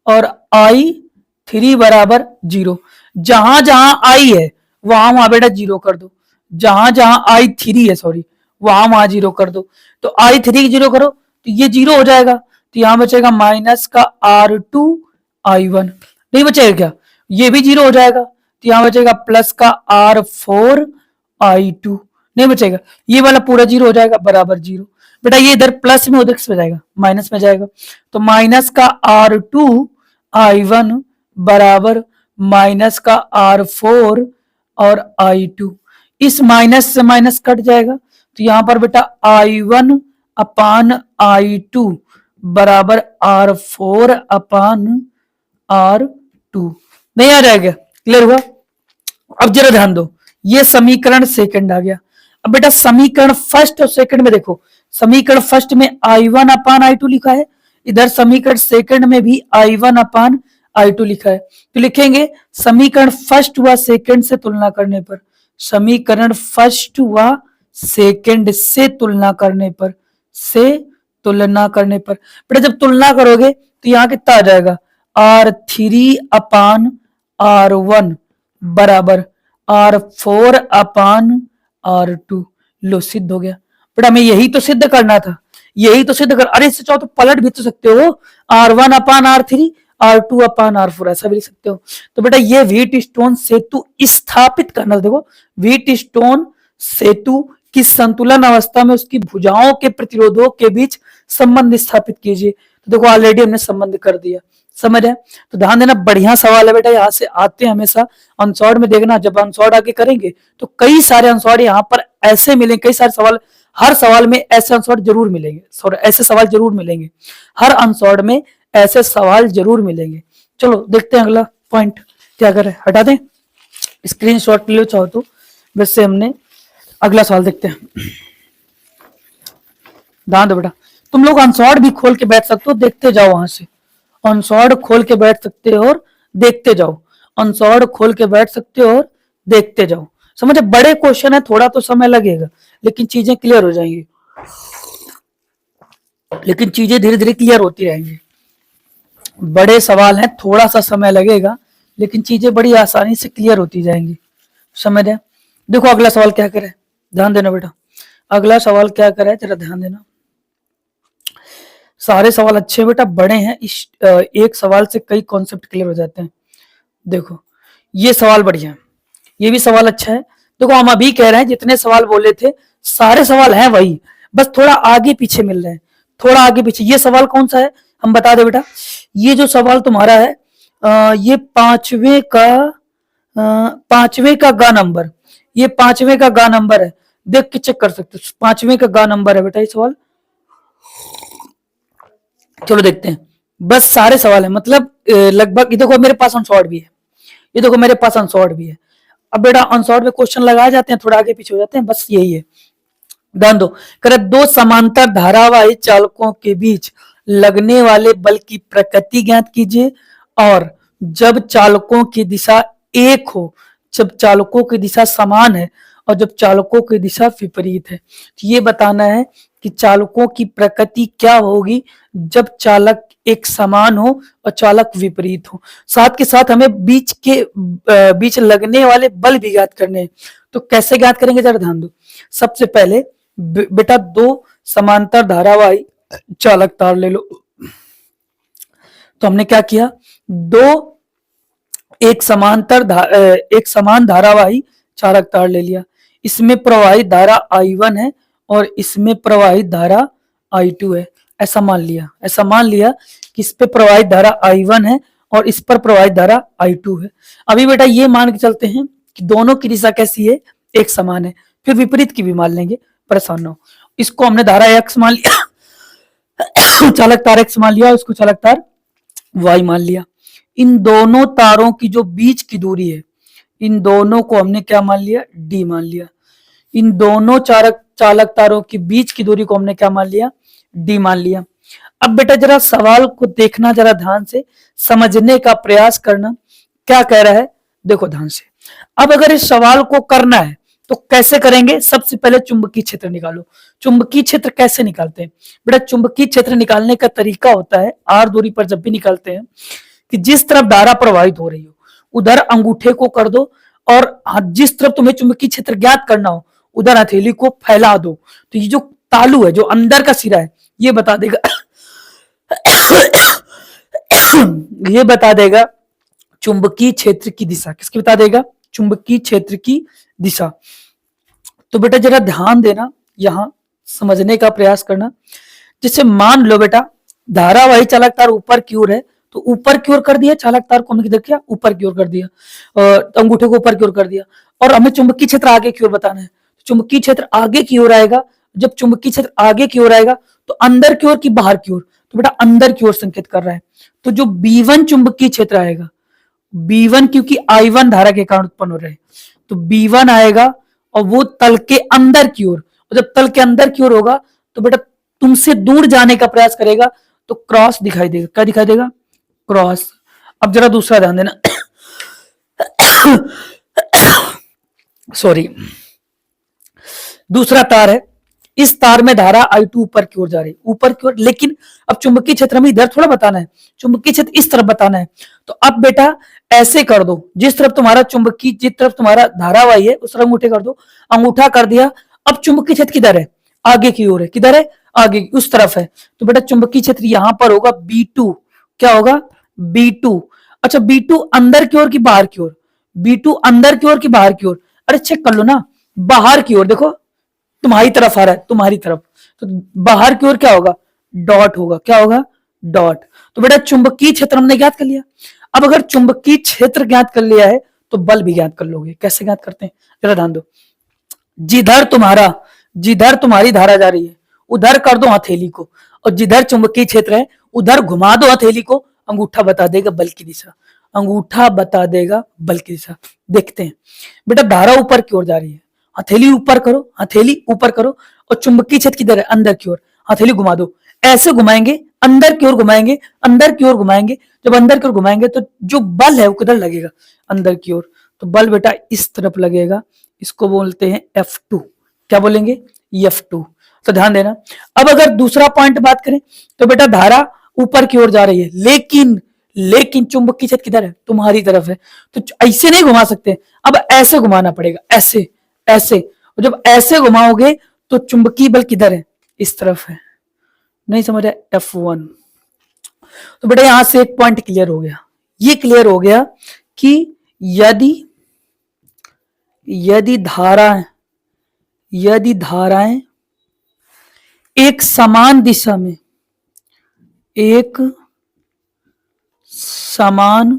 और I3 बराबर 0, जहां जहां I है वहां वहां बेटा 0 कर दो, जहां जहां I3 है, सॉरी वहां वहां 0 कर दो, तो I3 0 करो तो ये 0 हो जाएगा, तो यहां बचेगा माइनस का R2I1, नहीं बचेगा क्या, ये भी 0 हो जाएगा, तो यहां बचेगा प्लस का R4I2, नहीं बचेगा, ये वाला पूरा 0 हो जाएगा, बराबर 0। बेटा ये इधर प्लस में उधर में जाएगा, माइनस में जाएगा, तो माइनस का R2I1 बराबर माइनस का R4 और I2, इस माइनस से माइनस कट जाएगा, तो यहां पर बेटा I1 अपान I2 बराबर R4 अपान R2, नहीं आ जाएगा, क्लियर हुआ। अब जरा ध्यान दो, ये समीकरण सेकंड आ गया। अब बेटा समीकरण फर्स्ट और सेकंड में देखो, समीकरण फर्स्ट में I1 अपान I2 लिखा है, इधर समीकरण सेकंड में भी I1 अपान I2 लिखा है, तो लिखेंगे समीकरण फर्स्ट व सेकंड से तुलना करने पर, समीकरण फर्स्ट व सेकंड से तुलना करने पर, से तुलना करने पर, बेटा जब तुलना करोगे तो यहाँ कितना आ जाएगा, R3 अपान R1 बराबर R4 अपान R2, लो सिद्ध हो गया। बेटा हमें यही तो सिद्ध करना था, यही तो सिद्ध कर, अरे इससे चाहो तो पलट भी तो सकते हो, R1 अपान R3, R2 अपान R4, ऐसा भी लिख सकते हो। तो बेटा ये व्हीट स्टोन सेतु स्थापित करना, देखो व्हीट स्टोन सेतु की संतुलन अवस्था में उसकी भुजाओं के प्रतिरोधों के बीच संबंध स्थापित कीजिए। तो देखो ऑलरेडी हमने संबंध कर दिया, समझ है। तो ध्यान देना, बढ़िया सवाल है बेटा, यहाँ से आते हैं हमेशा। अनसॉर्ड में देखना, जब अनसॉर्ड आगे करेंगे तो कई सारे अनसॉर्ड यहाँ पर ऐसे मिलेंगे, कई सारे सवाल, हर सवाल में ऐसे अनसॉर्ड जरूर मिलेंगे, सॉरी ऐसे सवाल जरूर मिलेंगे, हर अनसॉर्ड में ऐसे सवाल जरूर मिलेंगे। चलो देखते हैं अगला पॉइंट क्या करें, हटा दें, स्क्रीनशॉट लो चाहो तो। वैसे हमने अगला सवाल देखते हैं, ध्यान दो बेटा। तुम लोग अनसॉर्ड भी खोल के बैठ सकते हो, देखते जाओ, वहां से अनसॉर्ड खोल के बैठ सकते हो और देखते जाओ, अनसॉर्ड खोल के बैठ सकते हो और देखते जाओ। समझे, बड़े क्वेश्चन है, थोड़ा तो समय लगेगा लेकिन चीजें क्लियर हो जाएंगी, लेकिन चीजें धीरे धीरे क्लियर होती रहेंगी। बड़े सवाल हैं, थोड़ा सा समय लगेगा लेकिन चीजें बड़ी आसानी से क्लियर होती जाएंगी, समझ रहे। देखो अगला सवाल क्या करे, ध्यान देना बेटा, अगला सवाल क्या करे जरा ध्यान देना। सारे सवाल अच्छे बेटा, बड़े हैं, इस एक सवाल से कई कॉन्सेप्ट क्लियर हो जाते हैं। देखो ये सवाल बढ़िया है, ये भी सवाल अच्छा है। देखो हम अभी कह रहे हैं जितने सवाल बोले थे सारे सवाल हैं वही, बस थोड़ा आगे पीछे मिल रहे हैं, थोड़ा आगे पीछे। ये सवाल कौन सा है हम बता दे बेटा, ये जो सवाल तुम्हारा है ये पांचवें का गा नंबर, ये पांचवें का गा नंबर है, देख के चेक कर सकते हो, पांचवें का गा नंबर है बेटा ये सवाल। चलो देखते हैं, बस सारे सवाल है, मतलब लगभग। ये देखो मेरे पास अनसॉर्ट भी है, ये देखो मेरे पास अनसॉर्ट भी है। अब बेटा अनसॉर्ट में क्वेश्चन लगाए जाते हैं, थोड़ा आगे पीछे हो जाते हैं, बस यही है। ध्यान दो, कर दो समांतर धारावाही चालकों के बीच लगने वाले बल की प्रकृति ज्ञात कीजिए, और जब चालकों की दिशा एक हो, जब चालकों की दिशा समान है और जब चालकों की दिशा विपरीत है। तो ये बताना है कि चालकों की प्रकृति क्या होगी जब चालक एक समान हो और चालक विपरीत हो। साथ के साथ हमें बीच लगने वाले बल भी ज्ञात करने हैं। तो कैसे ज्ञात करेंगे जरा ध्यान दो। सबसे पहले बेटा दो समांतर धारावाही चालक तार ले लो। तो हमने क्या किया, दो एक समान धारावाही चालक तार ले लिया, इसमें प्रवाहित धारा I1 है और इसमें प्रवाहित धारा I2 है, ऐसा मान लिया कि इस पे प्रवाहित धारा I1 है और इस पर प्रवाहित धारा I2 है। अभी बेटा ये मान के चलते हैं कि दोनों की दिशा कैसी है, एक समान है, फिर विपरीत की भी मान लेंगे, परेशान ना हो। इसको हमने धारा X मान लिया चालक तार X मान लिया, उसको चालक तार Y मान लिया। इन दोनों तारों की जो बीच की दूरी है, इन दोनों को हमने क्या मान लिया, D मान लिया। इन दोनों चालक तारों की बीच की दूरी को हमने क्या मान लिया, D मान लिया। अब बेटा जरा सवाल को देखना, जरा ध्यान से समझने का प्रयास करना, क्या कह रहा है देखो ध्यान से। अब अगर इस सवाल को करना है तो कैसे करेंगे, सबसे पहले चुंबकीय क्षेत्र निकालो। चुंबकीय क्षेत्र कैसे निकालते हैं बेटा, चुंबकीय क्षेत्र निकालने का तरीका होता है, R दूरी पर जब भी निकालते हैं, कि जिस तरफ धारा प्रवाहित हो रही हो उधर अंगूठे को कर दो, और जिस तरफ तुम्हें चुंबकीय क्षेत्र ज्ञात करना हो उधर हथेली को फैला दो। तो ये जो तालु है, जो अंदर का सिरा है, ये बता देगा ये बता देगा चुंबकीय क्षेत्र की दिशा। किसकी बता देगा, चुंबकीय क्षेत्र की दिशा। तो बेटा जरा ध्यान देना, यहां समझने का प्रयास करना। जैसे मान लो बेटा धारावाही चालक तार ऊपर की ओर है, तो ऊपर की ओर कर दिया चालक तार को, हमने किधर किया, ऊपर की ओर कर दिया, अंगूठे को ऊपर की ओर कर दिया, और हमें चुंबकीय क्षेत्र आगे की ओर बताना है। चुंबकीय क्षेत्र आगे की ओर आएगा, जब चुंबकीय क्षेत्र आगे की ओर आएगा तो अंदर की ओर की बाहर की ओर, तो बेटा अंदर की ओर संकेत कर रहा है। तो जो B1 चुंबकीय क्षेत्र आएगा, B1 क्योंकि I1 धारा के कारण उत्पन्न हो रहे हैं, तो B1 आएगा और वो तल के अंदर की ओर, और जब तल के अंदर की ओर होगा तो बेटा तुमसे दूर जाने का प्रयास करेगा, तो क्रॉस दिखाई देगा। क्या दिखाई देगा, क्रॉस। अब जरा दूसरा ध्यान देना सॉरी, दूसरा तार है, इस तार में धारा I2 ऊपर की ओर जा रही, ऊपर की ओर, लेकिन अब चुंबकीय क्षेत्र में इधर थोड़ा बताना है, चुंबकीय क्षेत्र इस तरफ बताना है। तो अब बेटा ऐसे कर दो, जिस तरफ तुम्हारा धारावाही है उस तरफ अंगूठे कर दो, अंगूठा कर दिया। अब चुंबकीय क्षेत्र किधर है, आगे की ओर है, किधर है, आगे उस तरफ है। तो बेटा चुंबकीय क्षेत्र यहां पर होगा B2, क्या होगा, B2। अच्छा B2 अंदर की ओर की बाहर की ओर, B2 अंदर की ओर की बाहर की ओर, अरे चेक कर लो ना, बाहर की ओर देखो, तुम्हारी तरफ आ रहा है, तुम्हारी तरफ, तो बाहर की ओर क्या होगा, डॉट होगा, क्या होगा, डॉट। तो बेटा चुंबकीय क्षेत्र हमने ज्ञात कर लिया। अब अगर चुंबकीय क्षेत्र ज्ञात कर लिया है तो बल भी ज्ञात कर लोगे। कैसे ज्ञात करते हैं, जरा ध्यान दो। जिधर तुम्हारी धारा जा रही है उधर कर दो हथेली को, और जिधर चुंबकीय क्षेत्र है उधर घुमा दो हथेली को, अंगूठा बता देगा बल की दिशा, अंगूठा बता देगा बल की दिशा। देखते हैं बेटा, धारा ऊपर की ओर जा रही है, हथेली ऊपर करो, हथेली ऊपर करो, और चुंबकीय क्षेत्र किधर है, अंदर की ओर, हथेली घुमा दो, ऐसे घुमाएंगे, अंदर की ओर घुमाएंगे, अंदर की ओर घुमाएंगे, जब अंदर की ओर घुमाएंगे तो जो बल है वो किधर लगेगा, अंदर की ओर। तो बल बेटा इस तरफ लगेगा, इसको बोलते हैं F2। क्या बोलेंगे, F2। तो ध्यान देना। अब अगर दूसरा पॉइंट बात करें तो बेटा धारा ऊपर की ओर जा रही है, लेकिन चुंबकीय क्षेत्र किधर है, तुम्हारी तरफ है, तो ऐसे नहीं घुमा सकते, अब ऐसे घुमाना पड़ेगा, ऐसे ऐसे, और जब ऐसे घुमाओगे तो चुंबकीय बल किधर है, इस तरफ है। नहीं समझ आया, F1। तो बेटा यहां से एक पॉइंट क्लियर हो गया, ये क्लियर हो गया कि यदि धाराएं एक समान दिशा में, एक समान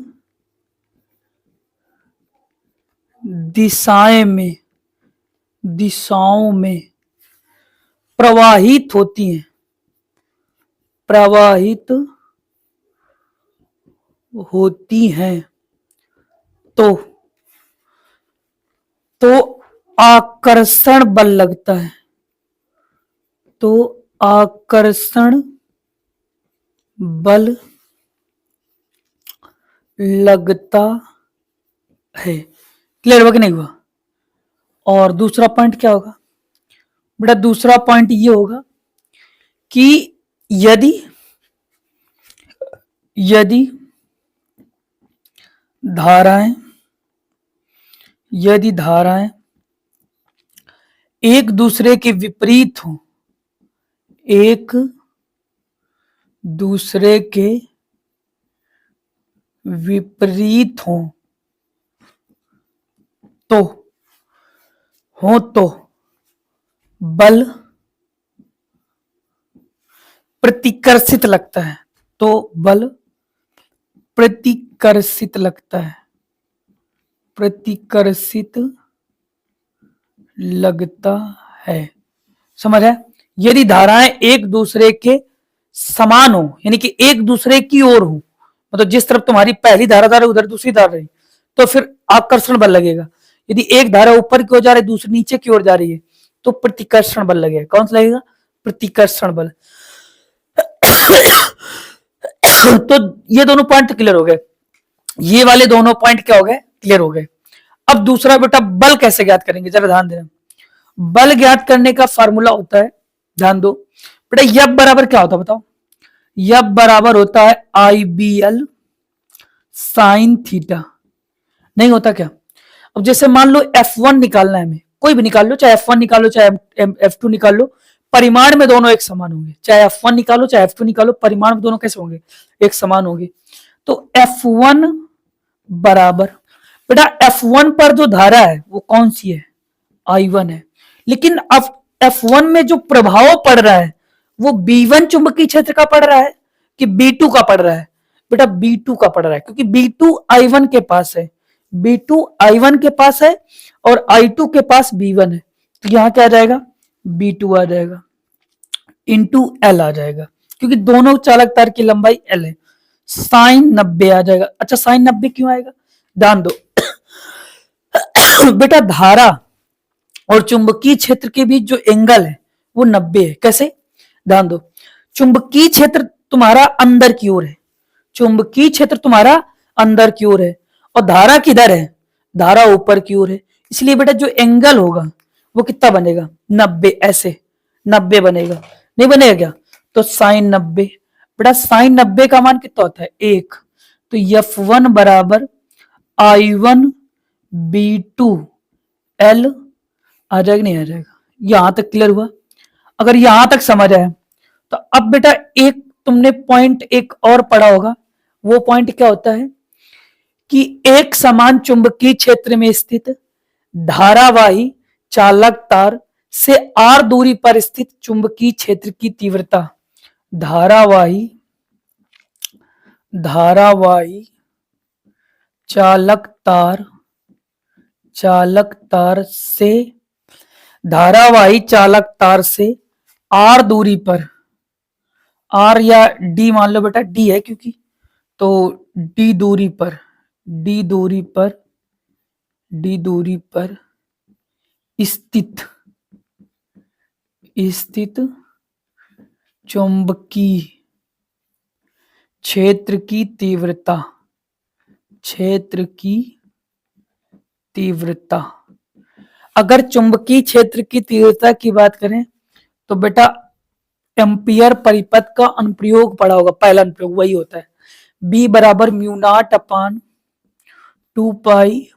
दिशाओं में प्रवाहित होती हैं तो आकर्षण बल लगता है, तो आकर्षण बल लगता है। क्लियर हुआ कि नहीं हुआ। और दूसरा पॉइंट क्या होगा बेटा, दूसरा पॉइंट ये होगा कि यदि धाराएं एक दूसरे के विपरीत हो, एक दूसरे के विपरीत हो तो बल प्रतिकर्षित लगता है, तो बल प्रतिकर्षित लगता है, प्रतिकर्षित लगता है। समझ है। यदि धाराएं एक दूसरे के समान हो, यानी कि एक दूसरे की ओर हो, मतलब जिस तरफ तुम्हारी पहली धारा जा रही उधर दूसरी धारा रही, तो फिर आकर्षण बल लगेगा। यदि एक धारा ऊपर की ओर जा रही है, दूसरी नीचे की ओर जा रही है, तो प्रतिकर्षण बल लगेगा। कौन सा लगेगा, प्रतिकर्षण बल। तो ये दोनों पॉइंट क्लियर हो गए, ये वाले दोनों पॉइंट क्या हो गए, क्लियर हो गए। अब दूसरा बेटा बल कैसे ज्ञात करेंगे, जरा ध्यान देना। बल ज्ञात करने का फार्मूला होता है, ध्यान दो बेटा, यफ बराबर क्या होता है बताओ। यफ बराबर होता है IBL साइन थीटा। नहीं होता क्या। अब जैसे मान लो F1 निकालना है हमें, कोई भी निकाल लो, चाहे F1 निकालो चाहे F2 निकाल लो, परिमाण में दोनों एक समान होंगे। चाहे F1 निकालो चाहे F2 निकालो, परिमाण में दोनों कैसे होंगे, एक समान होंगे। तो F1 बराबर बेटा F1 पर जो धारा है वो कौन सी है, I1 है। लेकिन अब F1 में जो प्रभाव पड़ रहा है वो B1 चुंबकीय क्षेत्र का पड़ रहा है कि B2 का पड़ रहा है, बेटा B2 का पड़ रहा है, क्योंकि B2 I1 के पास है, B2 I1 के पास है और I2 के पास B1 है। तो यहां क्या आ जाएगा, B2 आ जाएगा इंटू L आ जाएगा, क्योंकि दोनों चालक तार की लंबाई L है। साइन 90 आ जाएगा। अच्छा साइन 90 क्यों आएगा, ध्यान दो। बेटा धारा और चुंबकीय क्षेत्र के बीच जो एंगल है वो 90 है। कैसे, ध्यान दो, चुंबकीय क्षेत्र तुम्हारा अंदर की ओर है, चुंबकीय क्षेत्र तुम्हारा अंदर की ओर है, और धारा किधर है, धारा ऊपर की ओर है। इसलिए बेटा जो एंगल होगा वो कितना बनेगा, 90, ऐसे 90 बनेगा। नहीं बनेगा क्या, तो साइन 90, बेटा साइन 90 का मान कितना होता है, 1। तो F1 बराबर I1 B2 L आ जाएगा, नहीं आ जाएगा। यहां तक क्लियर हुआ। अगर यहां तक समझ आया तो अब बेटा एक तुमने पॉइंट एक और पढ़ा होगा, वो पॉइंट क्या होता है कि एक समान चुंबकीय क्षेत्र में स्थित धारावाही चालक तार से r दूरी पर स्थित चुंबकीय क्षेत्र की तीव्रता धारावाही चालक तार से धारावाही चालक तार से r दूरी पर, r या d मान लो बेटा, d है क्योंकि, तो d दूरी पर स्थित चुंबकीय क्षेत्र की तीव्रता, अगर चुंबकीय क्षेत्र की तीव्रता की बात करें तो बेटा एम्पियर परिपथ का अनुप्रयोग पढ़ा होगा, पहला अनुप्रयोग वही होता है, B बराबर mu naught upon 2 pi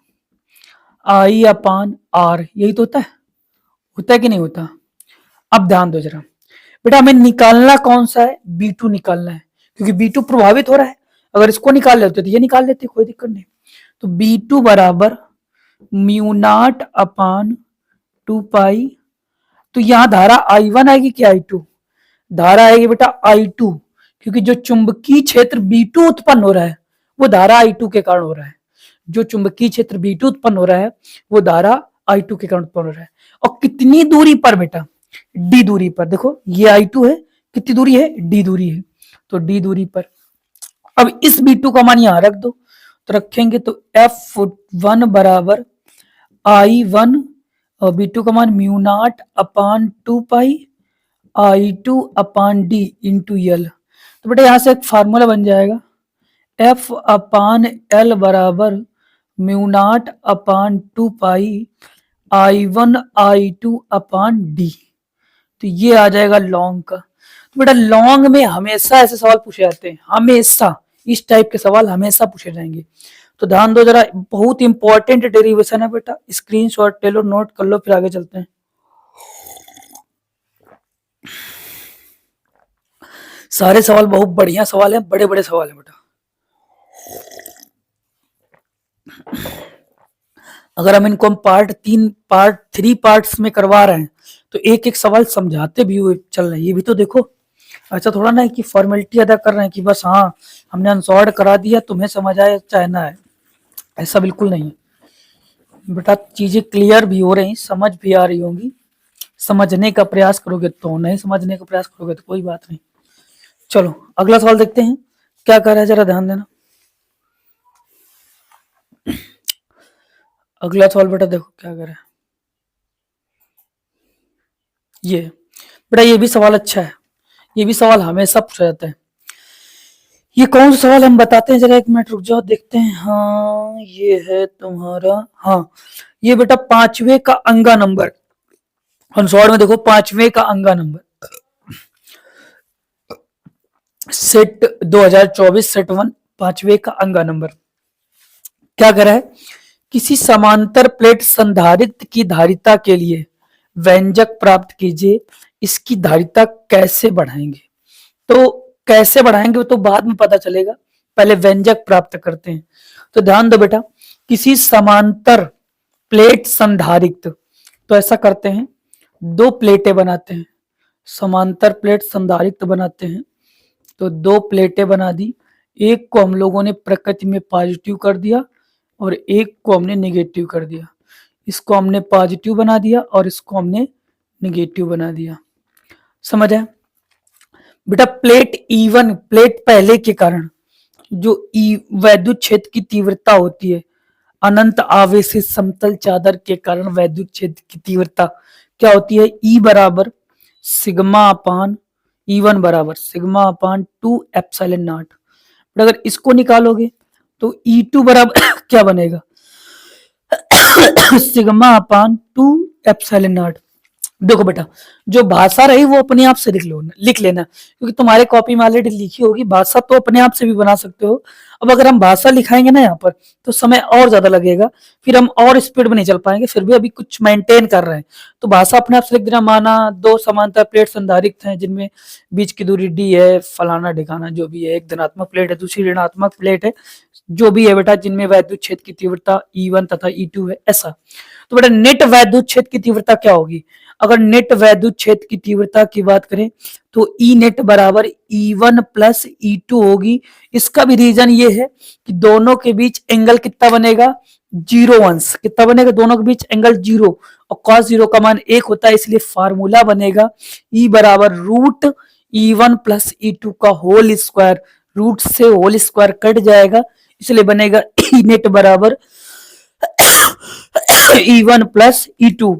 I upon R, यही तो होता है कि नहीं होता। अब ध्यान दो जरा बेटा, हमें निकालना कौन सा है, B2 निकालना है, क्योंकि B2 प्रभावित हो रहा है, अगर इसको निकाल लेते तो ये निकाल लेते, कोई दिक्कत नहीं। तो B2 बराबर म्यू नॉट अपान 2 पाई, तो यहां धारा I1 आएगी कि I2, धारा आएगी बेटा I2, क्योंकि जो चुंबकीय क्षेत्र B2 उत्पन्न हो रहा है वो धारा I2 के कारण हो रहा है, जो चुंबकीय क्षेत्र B2 उत्पन्न हो रहा है वो धारा I2 के कारण उत्पन्न हो रहा है। और कितनी दूरी पर बेटा, D दूरी पर, देखो ये I2 है, कितनी दूरी है, D दूरी है, तो D दूरी पर। अब इस B2 का मान यहां रख दो, तो रखेंगे तो F1 बराबर I1 और B2 का मान म्यू नॉट अपान 2 पाई I2 अपान D इंटू L। तो बेटा यहां से एक फार्मूला बन जाएगा, F अपान L बराबर म्यू नॉट अपान 2 पाई I1 I2 अपान D। तो ये आ जाएगा लॉन्ग का। तो बेटा लॉन्ग में हमेशा ऐसे सवाल पूछे जाते हैं, हमेशा इस टाइप के सवाल हमेशा पूछे जाएंगे। तो ध्यान दो जरा, बहुत इंपॉर्टेंट डेरिवेशन है बेटा, स्क्रीनशॉट ले लो, नोट कर लो, फिर आगे चलते हैं। सारे सवाल बहुत बढ़िया सवाल हैं, बड़े बड़े सवाल हैं बेटा। अगर हम इनको पार्ट 3 पार्ट्स में करवा रहे हैं तो एक एक सवाल समझाते भी हुए चल रहे हैं, ये भी तो देखो। ऐसा थोड़ा ना है कि फॉर्मेलिटी अदा कर रहे हैं कि बस हाँ हमने अनसॉर्ट करा दिया, तुम्हें समझ आए चाहे ना आए, ऐसा बिल्कुल नहीं है बेटा। चीजें क्लियर भी हो रही, समझ भी आ रही होंगी, समझने का प्रयास करोगे तो, नहीं समझने का प्रयास करोगे तो कोई बात नहीं। चलो अगला सवाल देखते हैं क्या कर रहा है, जरा ध्यान देना। अगला सवाल बेटा देखो क्या कर रहा है, ये बेटा ये भी सवाल अच्छा है, ये भी सवाल हमेशा पूछा जाता है। ये कौन सा सवाल हम बताते हैं, जरा एक मिनट रुक जाओ देखते हैं। हाँ ये है तुम्हारा, हाँ ये बेटा 5वें का अंगा नंबर, अनसॉर्ट में देखो 5वें का अंगा नंबर, सेट 2024 सेट 1 5वें का अंगा नंबर क्या कर रहा है, किसी समांतर प्लेट संधारित्र की धारिता के लिए व्यंजक प्राप्त कीजिए, इसकी धारिता कैसे बढ़ाएंगे। तो कैसे बढ़ाएंगे वो तो बाद में पता चलेगा, पहले व्यंजक प्राप्त करते हैं। तो ध्यान दो बेटा, किसी समांतर प्लेट संधारित्र, तो ऐसा करते हैं, 2 प्लेटें बनाते हैं, समांतर प्लेट संधारित्र बनाते हैं। तो 2 प्लेटें बना दी, एक को हम लोगों ने प्रकृति में पॉजिटिव कर दिया और एक को हमने नेगेटिव कर दिया। इसको हमने पॉजिटिव बना दिया और इसको हमने नेगेटिव बना दिया, समझ आया बेटा। प्लेट E1, प्लेट पहले के कारण जो वैद्युत क्षेत्र की तीव्रता होती है, अनंत आवेशित समतल चादर के कारण वैद्युत क्षेत्र की तीव्रता क्या होती है, E बराबर सिग्मा अपान E1 बराबर सिग्मा अपान 2 एप्सिलॉन नॉट। अगर इसको निकालोगे तो E2 बराबर क्या बनेगा, सिग्मा अपान 2 एप्सिलॉन नॉट। देखो बेटा जो भाषा रही वो अपने आप से लिख लेना, क्योंकि तुम्हारे कॉपी में ऑलरेडी लिखी होगी, भाषा तो अपने आप से भी बना सकते हो। अब अगर हम भाषा लिखाएंगे ना यहाँ पर तो समय और ज्यादा लगेगा, फिर हम और स्पीड में नहीं चल पाएंगे, फिर भी अभी कुछ मेंटेन कर रहे हैं। तो भाषा अपने आप से लिख देना, माना 2 समांतर प्लेट संधारित्र हैं जिनमें बीच की दूरी d है, फलाना ढिकाना जो भी है, एक धनात्मक प्लेट है दूसरी ऋणात्मक प्लेट है, जो भी है बेटा जिनमें वैद्युत क्षेत्र की तीव्रता E1 तथा E2 है ऐसा। तो बेटा नेट वैद्युत क्षेत्र की तीव्रता क्या होगी? अगर नेट वैद्युत क्षेत्र की तीव्रता की बात करें तो ई नेट बराबर E1 प्लस E2 होगी। इसका भी रीजन ये है कि दोनों के बीच एंगल कितना बनेगा? 0 अंश। कितना बनेगा? दोनों के बीच एंगल 0 और cos 0 का मान 1 होता है, इसलिए फार्मूला बनेगा E बराबर रूट E1 प्लस E2 का होल स्क्वायर। रूट से होल स्क्वायर कट जाएगा, इसलिए बनेगा ई नेट बराबर E1 प्लस E2।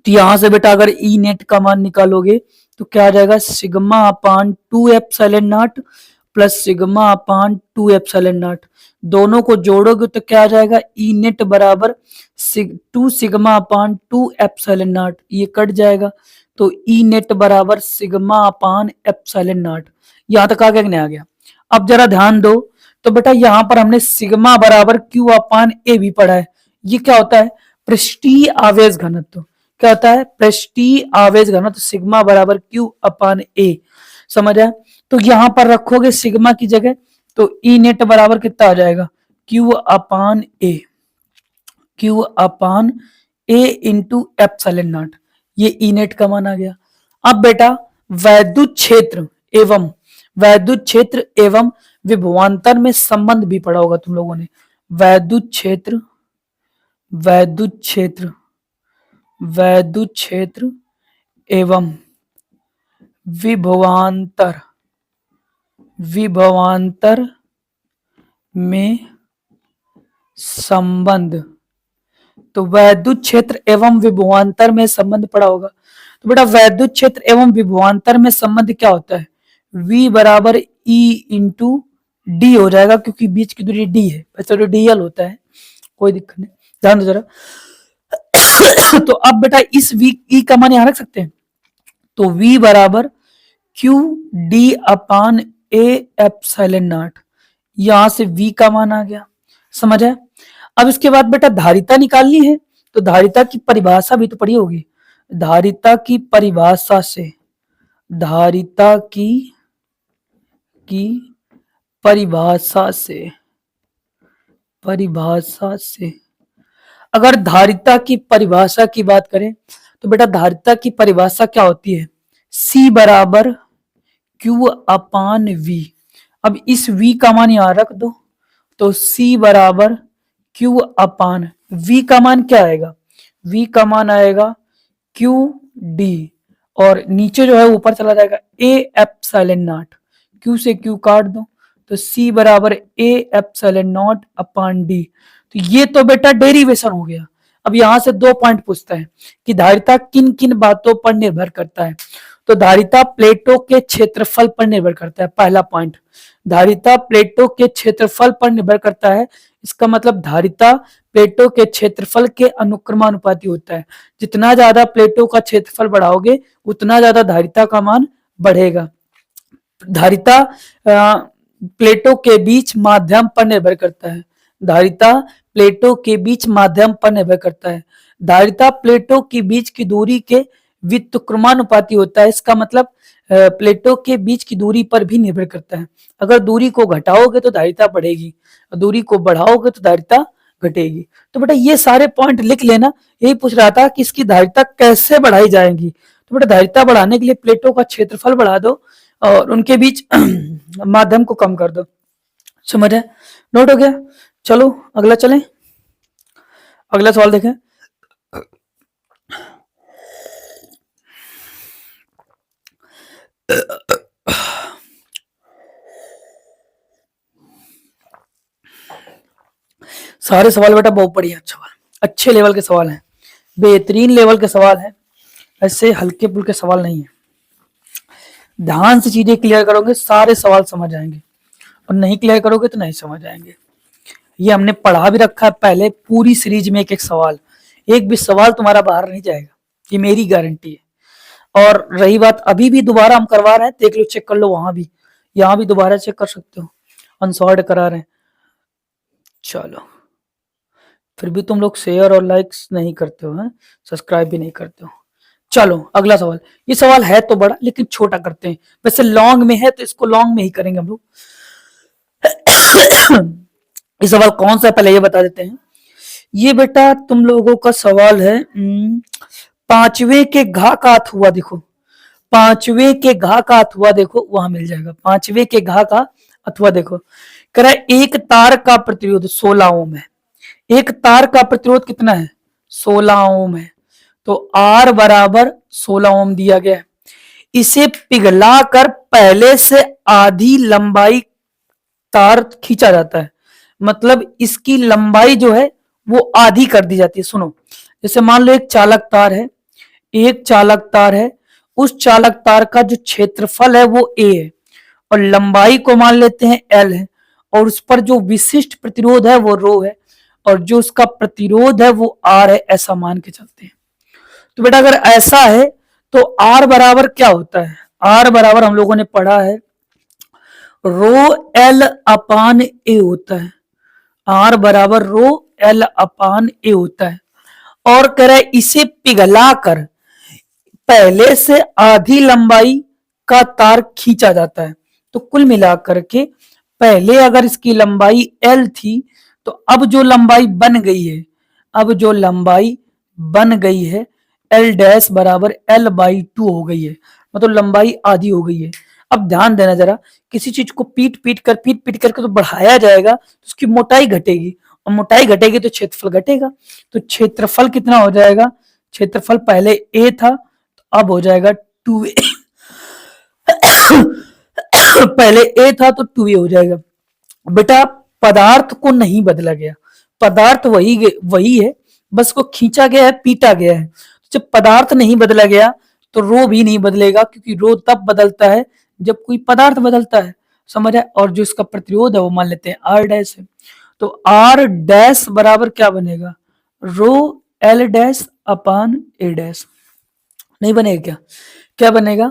तो यहां से बेटा अगर ई नेट का मान निकालोगे तो क्या आ जाएगा? Sigma upon 2 epsilon not plus sigma upon 2 epsilon not. दोनों को जोड़ोगे तो क्या आ जाएगा? ई नेट बराबर 2 सिग्मा अपान 2 एप्सिलॉन नॉट, ये कट जाएगा तो ई नेट बराबर सिग्मा अपान एप्सिलॉन नॉट। यहां तक आगे नहीं आ गया। अब जरा ध्यान दो तो बेटा यहां पर हमने सिग्मा बराबर क्यू अपान ए भी पढ़ा है। ये क्या होता है? पृष्ठीय आवेश घनत्व। क्या होता है? पृष्ठीय आवेश घनत्व सिग्मा बराबर क्यू अपान ए। समझ आया? तो यहां पर रखोगे सिग्मा की जगह तो ई नेट बराबर कितना आ जाएगा? Q upon A. Q upon A into epsilon not. ये ई नेट का मान आ गया। अब बेटा वैद्युत क्षेत्र एवं विभवांतर में संबंध भी पढ़ा होगा तुम लोगों ने। वैद्युत क्षेत्र एवं विभवांतर में संबंध। तो वैद्युत क्षेत्र एवं विभवांतर में संबंध पड़ा होगा। तो बेटा वैद्युत क्षेत्र एवं विभवांतर में संबंध क्या होता है? V बराबर E इंटू डी हो जाएगा, क्योंकि बीच की दूरी D है। वैसे तो DL होता है, कोई दिक्कत नहीं, ध्यान दो जरा। तो अब बेटा इस V E का मान यहां रख सकते हैं, तो V बराबर Q D upon A epsilon not. यहां से V का मान आ गया। समझ है? अब इसके बाद बेटा धारिता निकालनी है, तो धारिता की परिभाषा भी तो पढ़ी होगी। धारिता की परिभाषा से अगर धारिता की परिभाषा की बात करें तो बेटा धारिता की परिभाषा क्या होती है? C बराबर Q अपान V। अब इस V का मान यहां रख दो तो C बराबर Q अपान V का मान क्या आएगा? V का मान आएगा Q D और नीचे जो है ऊपर चला जाएगा A एप्सिलॉन नॉट। Q से Q काट दो तो C बराबर A epsilon not upon D। तो ये तो बेटा डेरिवेशन हो गया। अब यहां से 2 पॉइंट पूछता है कि धारिता किन किन बातों पर निर्भर करता है। तो धारिता प्लेटों के क्षेत्रफल पर निर्भर करता है। पहला पॉइंट, धारिता प्लेटों के क्षेत्रफल पर निर्भर करता है। इसका मतलब धारिता प्लेटों के क्षेत्रफल के अनुक्रमानुपाती होता है। जितना ज्यादा प्लेटों का क्षेत्रफल बढ़ाओगे उतना ज्यादा धारिता का मान बढ़ेगा। धारिता प्लेटों के बीच माध्यम पर निर्भर करता है। धारिता प्लेटों के बीच माध्यम पर निर्भर करता है। धारिता प्लेटों के बीच की दूरी के व्युत्क्रमानुपाती होता है। इसका मतलब प्लेटों के बीच की दूरी पर भी निर्भर करता है। अगर दूरी को घटाओगे तो धारिता बढ़ेगी, दूरी को बढ़ाओगे तो धारिता घटेगी। तो बेटा ये सारे पॉइंट लिख लेना। यही पूछ रहा था कि इसकी धारिता कैसे बढ़ाई जाएगी। तो बेटा धारिता बढ़ाने के लिए प्लेटों का क्षेत्रफल बढ़ा दो और उनके बीच माध्यम को कम कर दो। समझ है? नोट हो गया? चलो अगला चलें। अगला सवाल देखें। सारे सवाल बेटा बहुत बढ़िया सवाल, अच्छे लेवल के सवाल हैं, बेहतरीन लेवल के सवाल हैं, ऐसे हल्के फुल्के सवाल नहीं है। ध्यान से चीजें क्लियर करोगे सारे सवाल समझ आएंगे, और नहीं क्लियर करोगे तो नहीं समझ आएंगे। ये हमने पढ़ा भी रखा है पहले, पूरी सीरीज में एक एक सवाल, एक भी सवाल तुम्हारा बाहर नहीं जाएगा, ये मेरी गारंटी है। और रही बात अभी भी दोबारा हम करवा रहे हैं, देख लो, चेक कर लो, वहां भी यहाँ भी दोबारा चेक कर सकते हो, अनसॉर्ट करा रहे हैं। चलो, फिर भी तुम लोग शेयर और लाइक्स नहीं करते हो, हैं सब्सक्राइब भी नहीं करते हो। चलो अगला सवाल। ये सवाल है तो बड़ा लेकिन छोटा करते हैं, वैसे लॉन्ग में है तो इसको लॉन्ग में ही करेंगे हम लोग। ये सवाल कौन सा है पहले ये बता देते हैं। ये बेटा तुम लोगों का सवाल है, पांचवें के घा का अथुआ देखो, पांचवें के घा का अथुआ देखो वहां मिल जाएगा। पांचवें के घा का अथवा देखो, कह रहा है एक तार का प्रतिरोध 16 ओम है। एक तार का प्रतिरोध कितना है? 16 ओम है। तो R बराबर 16 ओम दिया गया है। इसे पिघलाकर पहले से आधी लंबाई तार खींचा जाता है, मतलब इसकी लंबाई जो है वो आधी कर दी जाती है। सुनो, जैसे मान लो एक चालक तार है, एक चालक तार है, उस चालक तार का जो क्षेत्रफल है वो A है और लंबाई को मान लेते हैं L है, और उस पर जो विशिष्ट प्रतिरोध है वो रो है, और जो उसका प्रतिरोध है वो R है, ऐसा मान के चलते हैं। तो बेटा अगर ऐसा है तो R बराबर क्या होता है? R बराबर हम लोगों ने पढ़ा है रो L अपान A होता है। R बराबर रो L अपान A होता है। और कह रहा है इसे पिघलाकर पहले से आधी लंबाई का तार खींचा जाता है। तो कुल मिलाकर के पहले अगर इसकी लंबाई L थी, तो अब जो लंबाई बन गई है, अब जो लंबाई बन गई है L डैश बराबर L बाई 2 हो गई है, मतलब लंबाई आधी हो गई है। अब ध्यान देना जरा, किसी चीज को पीट पीट करके तो बढ़ाया जाएगा तो उसकी मोटाई घटेगी, और मोटाई घटेगी तो क्षेत्रफल घटेगा। तो क्षेत्रफल कितना हो जाएगा? क्षेत्रफल पहले A था, तो अब हो जाएगा 2A। पहले A था तो 2A हो जाएगा। बेटा पदार्थ को नहीं बदला गया, पदार्थ वही है, बस को खींचा गया है, पीटा गया है। जब पदार्थ नहीं बदला गया तो रो भी नहीं बदलेगा, क्योंकि रो तब बदलता है जब कोई पदार्थ बदलता है, समझ है। और जो इसका प्रतिरोध है वो मान लेते हैं R डैश है। तो R डैश बराबर क्या बनेगा? रो L dash upon A dash. नहीं बनेगा क्या? क्या बनेगा?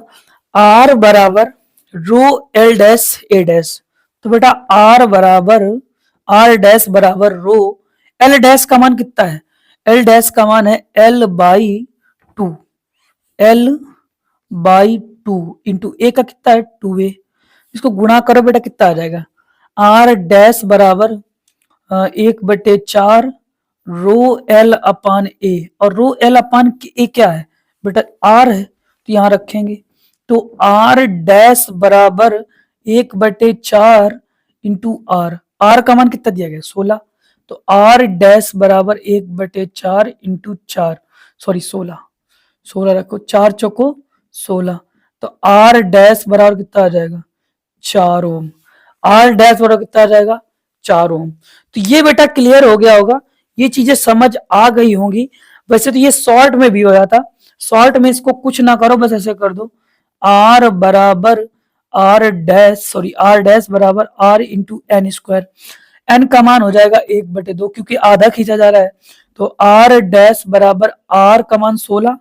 R बराबर रो L डैश A डैश। तो बेटा R बराबर R डैश बराबर रो L डैश का मान कितना है? L डैश का मान है L by 2, L by 2 into A का कितना है? 2A। इसको गुणा करो बेटा, कितना आ जाएगा? R डैश बराबर 1/4 रो L अपान A, और रो L अपान A क्या है बेटा? R है, तो यहां रखेंगे। तो R डैश बराबर 1/4 इंटू R, R का मान कितना दिया गया? 16। तो R डैश बराबर 1/4 इंटू 4, सॉरी 16, 16 रखो, 4 चौको 16। तो R डैश बराबर कितना आ जाएगा? 4 ओम। R डैश बराबर कितना आ जाएगा? 4 ओम। तो ये बेटा क्लियर हो गया होगा, ये चीजें समझ आ गई होंगी। वैसे तो ये शॉर्ट में भी हो जाता, शॉर्ट में इसको कुछ ना करो, बस ऐसे कर दो, R बराबर R डैश बराबर R into N square. N का मान हो जाएगा 1/2, क्योंकि आधा खींचा जा रहा है। तो R डैश बराबर R का मान 16,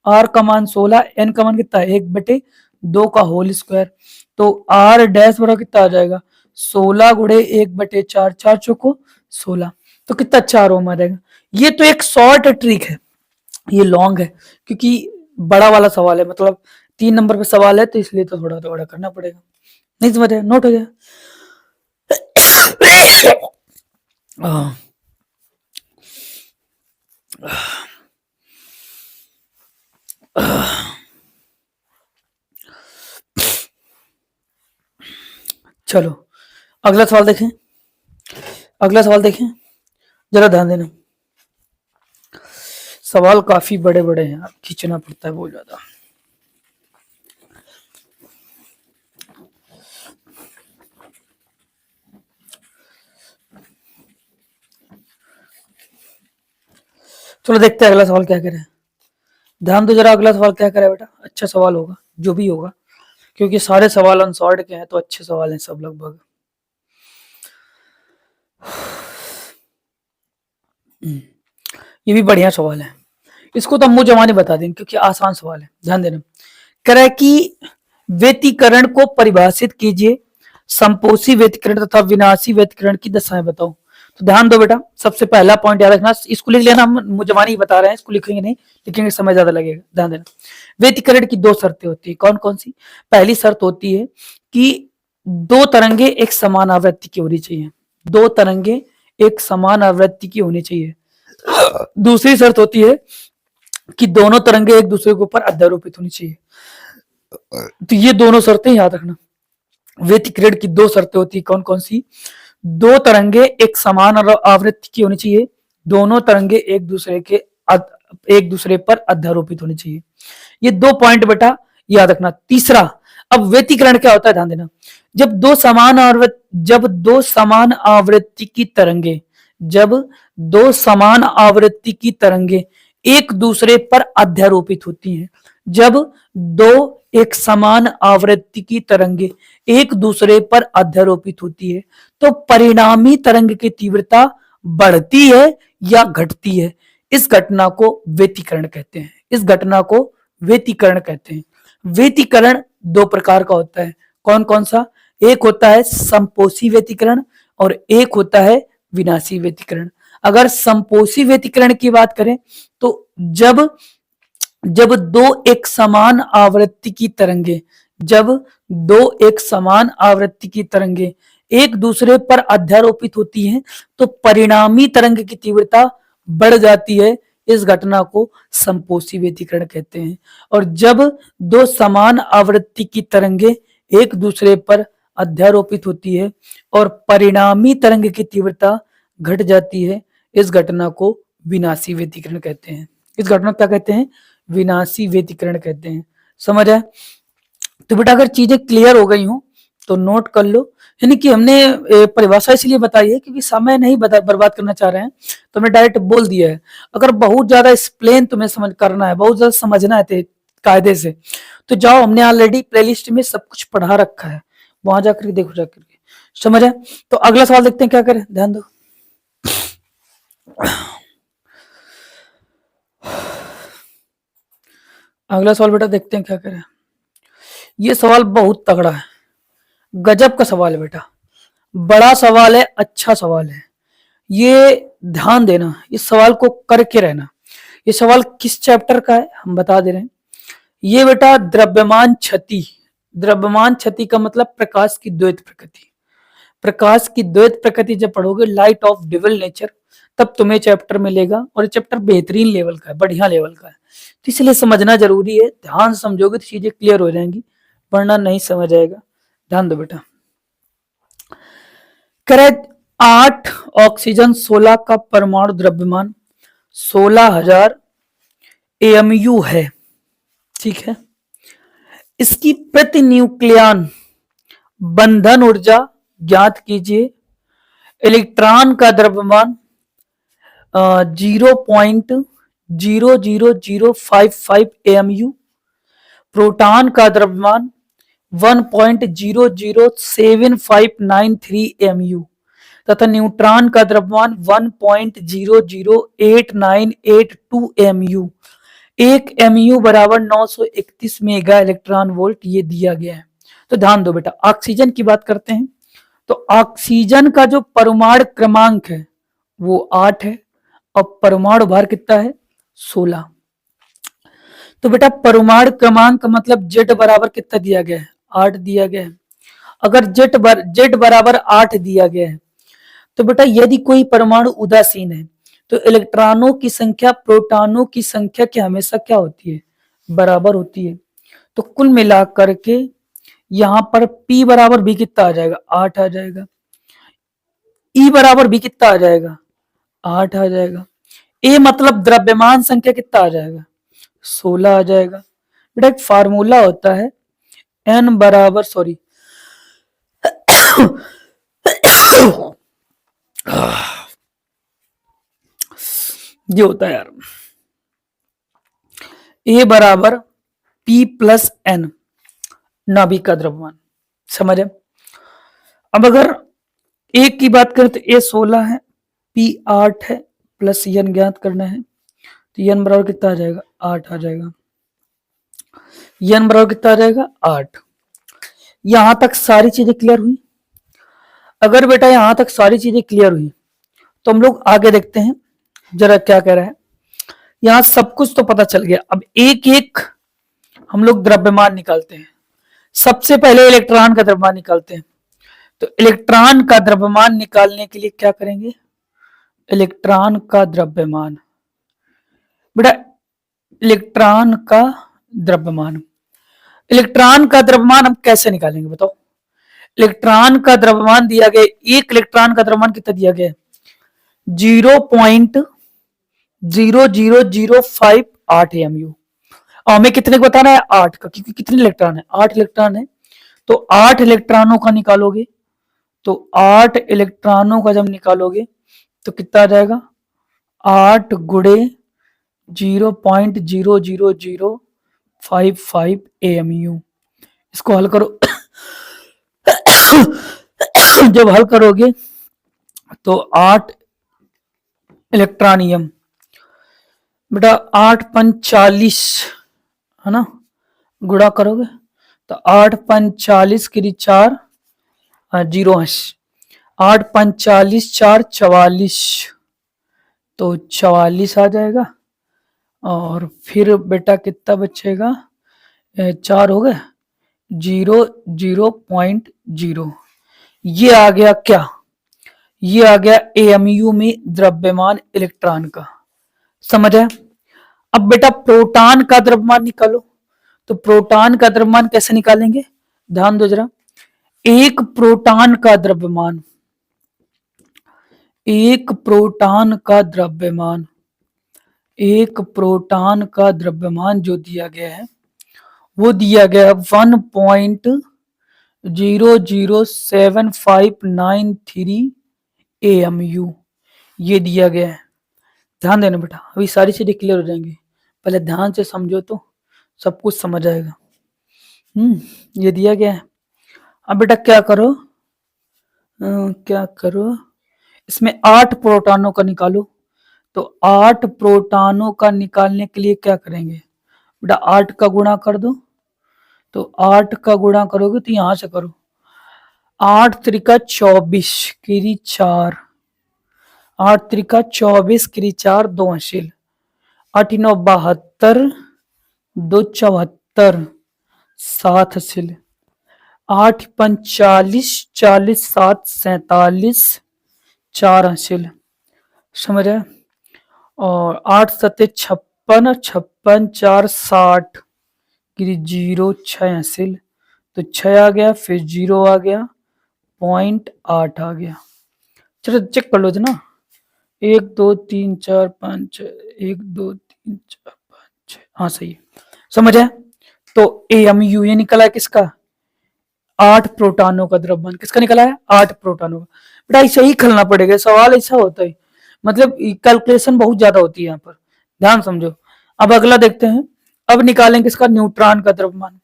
R का मान 16, एन का मान कितना है? 1/2 का होल स्क्वायर। तो R डैश बराबर कितना आ जाएगा? 16 गुणे 1/4, 4 चौको 16। तो कितना? 4 ओम आ जाएगा। ये तो एक शॉर्ट ट्रिक है, ये लॉन्ग है क्योंकि बड़ा वाला सवाल है, मतलब 3 नंबर पे सवाल है, तो इसलिए तो थोड़ा थोड़ा करना पड़ेगा। नहीं समझ है? नोट हो गया? चलो अगला सवाल देखें, अगला सवाल देखें, जरा ध्यान देना। सवाल काफी बड़े बड़े हैं, खींचना पड़ता है बहुत ज्यादा। चलो देखते हैं अगला सवाल क्या करे। ध्यान दो जरा, अगला सवाल क्या करे बेटा? अच्छा सवाल होगा जो भी होगा, क्योंकि सारे सवाल अनसॉल्व के हैं, तो अच्छे सवाल हैं सब लगभग। ये भी बढ़िया सवाल है, इसको तो अम्मू जमाने बता देंगे क्योंकि आसान सवाल है। ध्यान देना, कह रहा है कि व्यतिकरण को परिभाषित कीजिए, संपोषी व्यतिकरण तथा विनाशी व्यतिकरण की दशाएं बताओ। तो ध्यान दो बेटा, सबसे पहला पॉइंट याद रखना, इसको लिख लेना, हम जमानी बता रहे हैं, इसको लिखेंगे नहीं, लिखेंगे समय ज्यादा लगेगा। ध्यान देना, व्यतिकरण की 2 शर्तें होती है। कौन कौन सी? पहली शर्त होती है कि 2 तरंगे एक समान आवृत्ति की होनी चाहिए, 2 तरंगे एक समान आवृत्ति की होनी चाहिए। दूसरी शर्त होती है कि दोनों तरंगे एक दूसरे के ऊपर अध्यारोपित होनी चाहिए। तो ये दोनों शर्तें याद रखना। व्यतिकरण की दो शर्तें होती है, कौन कौन सी? दो तरंगे एक समान आवृत्ति की होनी चाहिए, दोनों तरंगे एक दूसरे पर अध्यारोपित होनी चाहिए। ये दो पॉइंट बेटा याद रखना। तीसरा, अब व्यतिकरण क्या होता है ध्यान देना। जब दो समान आवृत्ति की तरंगे एक दूसरे पर अध्यारोपित होती हैं, जब दो एक समान आवृत्ति की तरंगे एक दूसरे पर अध्यारोपित होती है, तो परिणामी तरंग की तीव्रता बढ़ती है या घटती है। इस घटना को व्यतिकरण कहते हैं। इस घटना को व्यतिकरण कहते हैं। व्यतिकरण दो प्रकार का होता है, कौन कौन सा? एक होता है संपोषी व्यतिकरण और एक होता है विनाशी व्यतिकरण। अगर संपोषी व्यतिकरण की बात करें तो जब दो एक समान आवृत्ति की तरंगे एक दूसरे पर अध्यारोपित होती हैं, तो परिणामी तरंग की तीव्रता बढ़ जाती है। इस घटना को संपोषी व्यतिकरण कहते हैं। और जब दो समान आवृत्ति की तरंगे एक दूसरे पर अध्यारोपित होती है और परिणामी तरंग की तीव्रता घट जाती है, इस घटना को विनाशी व्यतिकरण कहते हैं। इस घटना को क्या कहते हैं? विनाशी व्यतिकरण कहते हैं। समझ आए? तो बेटा अगर चीजें क्लियर हो गई हो तो नोट कर लो। यानी कि हमने परिभाषा इसलिए बताई है क्योंकि समय नहीं बर्बाद करना चाह रहे हैं, तो हमने डायरेक्ट बोल दिया है। अगर बहुत ज्यादा एक्सप्लेन तुम्हें समझ करना है, बहुत ज्यादा समझना है कायदे से, तो जाओ, हमने ऑलरेडी प्लेलिस्ट में सब कुछ पढ़ा रखा है, वहां जाकर देखो जाकर के। समझ आए? तो अगला सवाल देखते हैं क्या करें, ध्यान दो। अगला सवाल बेटा देखते हैं क्या करें। ये सवाल बहुत तगड़ा है, गजब का सवाल है बेटा, बड़ा सवाल है, अच्छा सवाल है। ये ध्यान देना, इस सवाल को करके रहना। ये सवाल किस चैप्टर का है हम बता दे रहे हैं। ये बेटा द्रव्यमान क्षति का मतलब प्रकाश की द्वैत प्रकृति। प्रकाश की द्वैत प्रकृति जब पढ़ोगे, लाइट ऑफ डबल नेचर, तब तुम्हें चैप्टर मिलेगा। और ये चैप्टर बेहतरीन लेवल का है, बढ़िया लेवल का है, तो इसलिए समझना जरूरी है। ध्यान से समझोगे तो चीजें क्लियर हो जाएंगी, वरना नहीं समझ आएगा। ध्यान दो बेटा। करे 8 ऑक्सीजन 16 का परमाणु द्रव्यमान 16,000 AMU है, ठीक है। इसकी प्रति न्यूक्लियन बंधन ऊर्जा ज्ञात कीजिए। इलेक्ट्रॉन का द्रव्यमान 0.00055 AMU, प्रोटॉन का द्रव्यमान 1.00759 AMU तथा न्यूट्रॉन का द्रव्यमान 1.00898 AMU। 1 MU बराबर 931 मेगा इलेक्ट्रॉन वोल्ट ये दिया गया है। तो ध्यान दो बेटा, ऑक्सीजन की बात करते हैं तो ऑक्सीजन का जो परमाणु क्रमांक है वो 8 है और परमाणु भार कितना है? 16। तो बेटा परमाणु क्रमांक मतलब जेड बराबर कितना दिया गया है? 8 दिया गया है। अगर जेड बराबर 8 दिया गया है तो बेटा यदि कोई परमाणु उदासीन है तो इलेक्ट्रॉनों की संख्या प्रोटॉनों की संख्या की हमेशा क्या होती है? बराबर होती है। तो कुल मिलाकर के यहां पर P बराबर भी कितना आ जाएगा? 8 आ जाएगा। E बराबर भी कितना आ जाएगा? 8 आ जाएगा। A मतलब द्रव्यमान संख्या कितना आ जाएगा? 16 आ जाएगा। बेटा एक फार्मूला होता है N बराबर ये होता है यार, A बराबर P प्लस N, नाभिक का द्रव्यमान। समझे? अब अगर A की बात करें तो A 16 है, P 8 है, प्लस N ज्ञात करना है, तो N बराबर कितना आ जाएगा? 8 आ जाएगा। N बराबर कितना आ जाएगा? 8। यहां तक सारी चीजें क्लियर हुई? अगर बेटा यहां तक सारी चीजें क्लियर हुई तो हम लोग आगे देखते हैं जरा क्या कह रहा है। यहां सब कुछ तो पता चल गया। अब एक एक हम लोग द्रव्यमान निकालते हैं। सबसे पहले इलेक्ट्रॉन का द्रव्यमान निकालते हैं। तो इलेक्ट्रॉन का द्रव्यमान निकालने के लिए क्या करेंगे? इलेक्ट्रॉन का द्रव्यमान। बेटा इलेक्ट्रॉन का द्रव्यमान, इलेक्ट्रॉन का द्रव्यमान हम कैसे निकालेंगे बताओ। इलेक्ट्रॉन का द्रव्यमान दिया गया, एक इलेक्ट्रॉन का द्रव्यमान कितना दिया गया, 0.00058 एमयू। और हमें कितने को बताना है, 8 का, क्योंकि कितने इलेक्ट्रॉन है, 8 इलेक्ट्रॉन है। तो 8 इलेक्ट्रॉनों का निकालोगे, तो 8 इलेक्ट्रॉनों का जब निकालोगे तो कितना आ जाएगा, 8 गुणे 0.00055 एमयू। इसको हल करो जब हल करोगे तो 8 इलेक्ट्रॉनियम, बेटा 8 पंच 40 है ना, गुणा करोगे तो 8 पंच 40 की 4 जीरो अंश, 8 पंच 40 4 44, तो 44 आ जाएगा। और फिर बेटा कितना बचेगा, 4 हो गए, 0.0, ये आ गया क्या, ये आ गया एएमयू में द्रव्यमान इलेक्ट्रॉन का। समझ है। अब बेटा प्रोटॉन का द्रव्यमान निकालो, तो प्रोटॉन का द्रव्यमान कैसे निकालेंगे, ध्यान दो जरा। एक प्रोटॉन का द्रव्यमान, एक प्रोटॉन का द्रव्यमान, एक प्रोटॉन का द्रव्यमान जो दिया गया है वो दिया गया 1.00759 एएमयू, ये दिया गया है। ध्यान देना बेटा, अभी सारी चीजें क्लियर हो जाएंगी, पहले ध्यान से समझो तो सब कुछ समझ आएगा। ये दिया गया है। अब बेटा क्या करो, क्या करो, इसमें 8 प्रोटॉनों का निकालो। तो 8 प्रोटॉनों का निकालने के लिए क्या करेंगे, बेटा 8 का गुणा कर दो, तो 8 का गुणा करोगे तो यहां से करो, 8 त्रिका 24 की 4, 8 त्रिका 24 की 4 2 हासिल, 8 9 72, 2 74, 7 हासिल, 8 45 40 7 47, 4 हासिल। समझ आए। और 8 सत्ते 56, 56 4 60 की 0 6 हासिल, तो 6 आ गया, फिर 0 आ गया, 0.8 आ गया। चलो चेक कर लो ना, 1 2 3 4 5 6, 1 2 3 4 5 6, हाँ सही है। समझ है। तो एएमयू ये निकला है किसका, 8 प्रोटॉनों का द्रव्यमान, किसका निकला है, 8 प्रोटॉनों का। बेटा ऐसा ही खेलना पड़ेगा, सवाल ऐसा होता है, मतलब कैलकुलेशन बहुत ज्यादा होती है यहाँ पर, ध्यान समझो। अब अगला देखते हैं, अब निकालेंगे इसका न्यूट्रॉन का द्रव्यमान,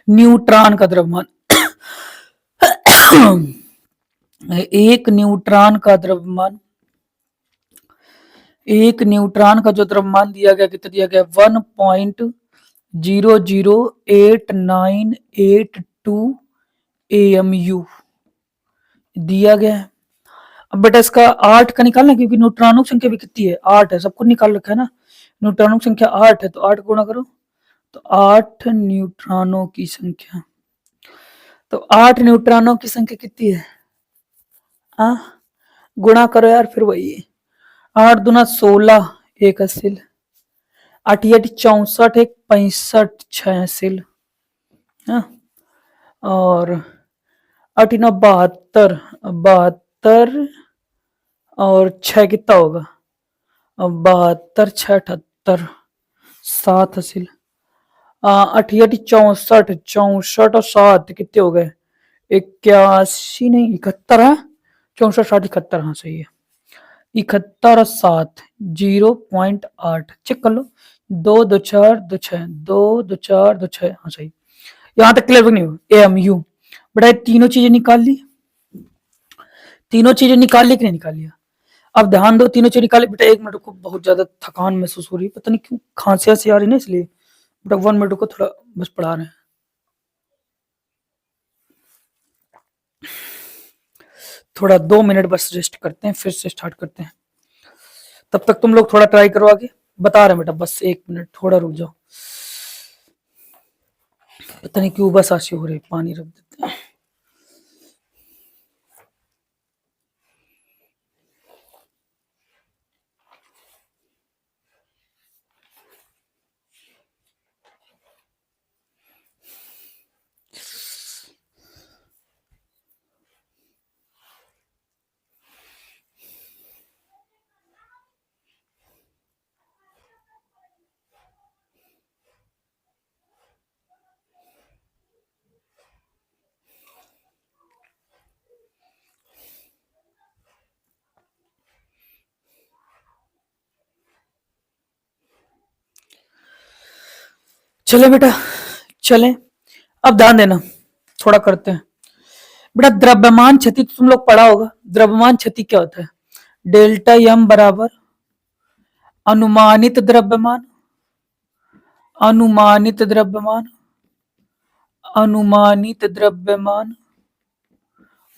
न्यूट्रॉन का द्रव्यमान एक न्यूट्रॉन का द्रव्यमान, एक न्यूट्रॉन का जो द्रव्यमान दिया गया कितना दिया गया, 1.00892 एएमयू दिया गया है। अब बेटा इसका 8 का निकालना, क्योंकि न्यूट्रॉनों की संख्या भी कितनी है, 8 है, सब कुछ निकाल रखा है ना, न्यूट्रॉनों की संख्या 8 है, तो 8 गुणा करो, तो 8 न्यूट्रॉनों की संख्या, तो 8 न्यूट्रॉनों की संख्या कितनी है, गुणा करो यार, फिर वही 8 दूना 16 एक हासिल, 8 8 64 एक 65 6 हासिल, और 8 9 72 72, और 6 कितना होगा, 72 6 78, 7 हासिल, 8 8 64 64 और 7 कितने हो गए, 81 नहीं 71 है, 64 60 71, हाँ सही है, 71 और 7 0.8, चेक कर लो, 2 2 4 2 6 2 2 4 2 6, हाँ सही। यहां तक क्लियर नहीं हो, एएमयू बेटा तीनों चीजें निकाल ली, तीनों चीजें निकाल ली कि नहीं निकाल लिया। अब ध्यान दो, तीनों चीजें निकाली, बेटा 1 मिनट को, बहुत ज्यादा थकान महसूस हो रही है, पता नहीं क्यों खांसी से आ रही है ना, इसलिए बेटा 1 मिनट को थोड़ा बस पढ़ा रहे हैं। थोड़ा 2 मिनट बस रेस्ट करते हैं, फिर से स्टार्ट करते हैं, तब तक तुम लोग थोड़ा ट्राई करो, आगे बता रहे हैं बेटा, बस 1 मिनट थोड़ा रुक जाओ, पता नहीं क्यों बस ऐसी हो रही, पानी रख देते हैं। चले बेटा, चले। अब ध्यान देना, थोड़ा करते हैं बेटा। द्रव्यमान क्षति तो तुम लोग पढ़ा होगा। द्रव्यमान क्षति क्या होता है? डेल्टा एम बराबर अनुमानित द्रव्यमान, अनुमानित द्रव्यमान, अनुमानित द्रव्यमान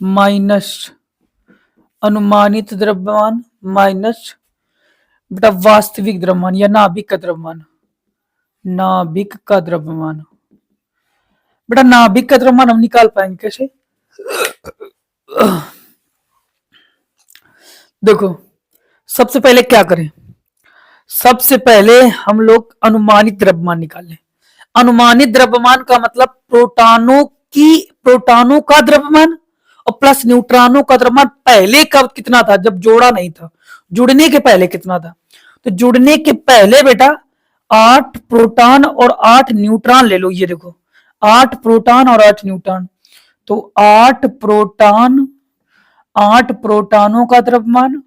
माइनस अनुमानित द्रव्यमान माइनस बेटा वास्तविक द्रव्यमान या नाभिक का द्रव्यमान, नाभिक का द्रव्यमान। बेटा नाभिक का द्रव्यमान हम निकाल पाएंगे कैसे? देखो, सबसे पहले क्या करें? सबसे पहले हम लोग अनुमानित द्रव्यमान निकालें। अनुमानित द्रव्यमान का मतलब प्रोटॉनों का द्रव्यमान और प्लस न्यूट्रॉनों का द्रव्यमान पहले कब कितना था, जब जोड़ा नहीं था, जुड़ने के पहले कितना था। तो जुड़ने के पहले बेटा 8 प्रोटॉन और 8 न्यूट्रॉन ले लो। ये देखो 8 प्रोटॉन और 8 न्यूट्रॉन, तो 8 प्रोटॉन, 8 प्रोटॉनों का द्रव्यमान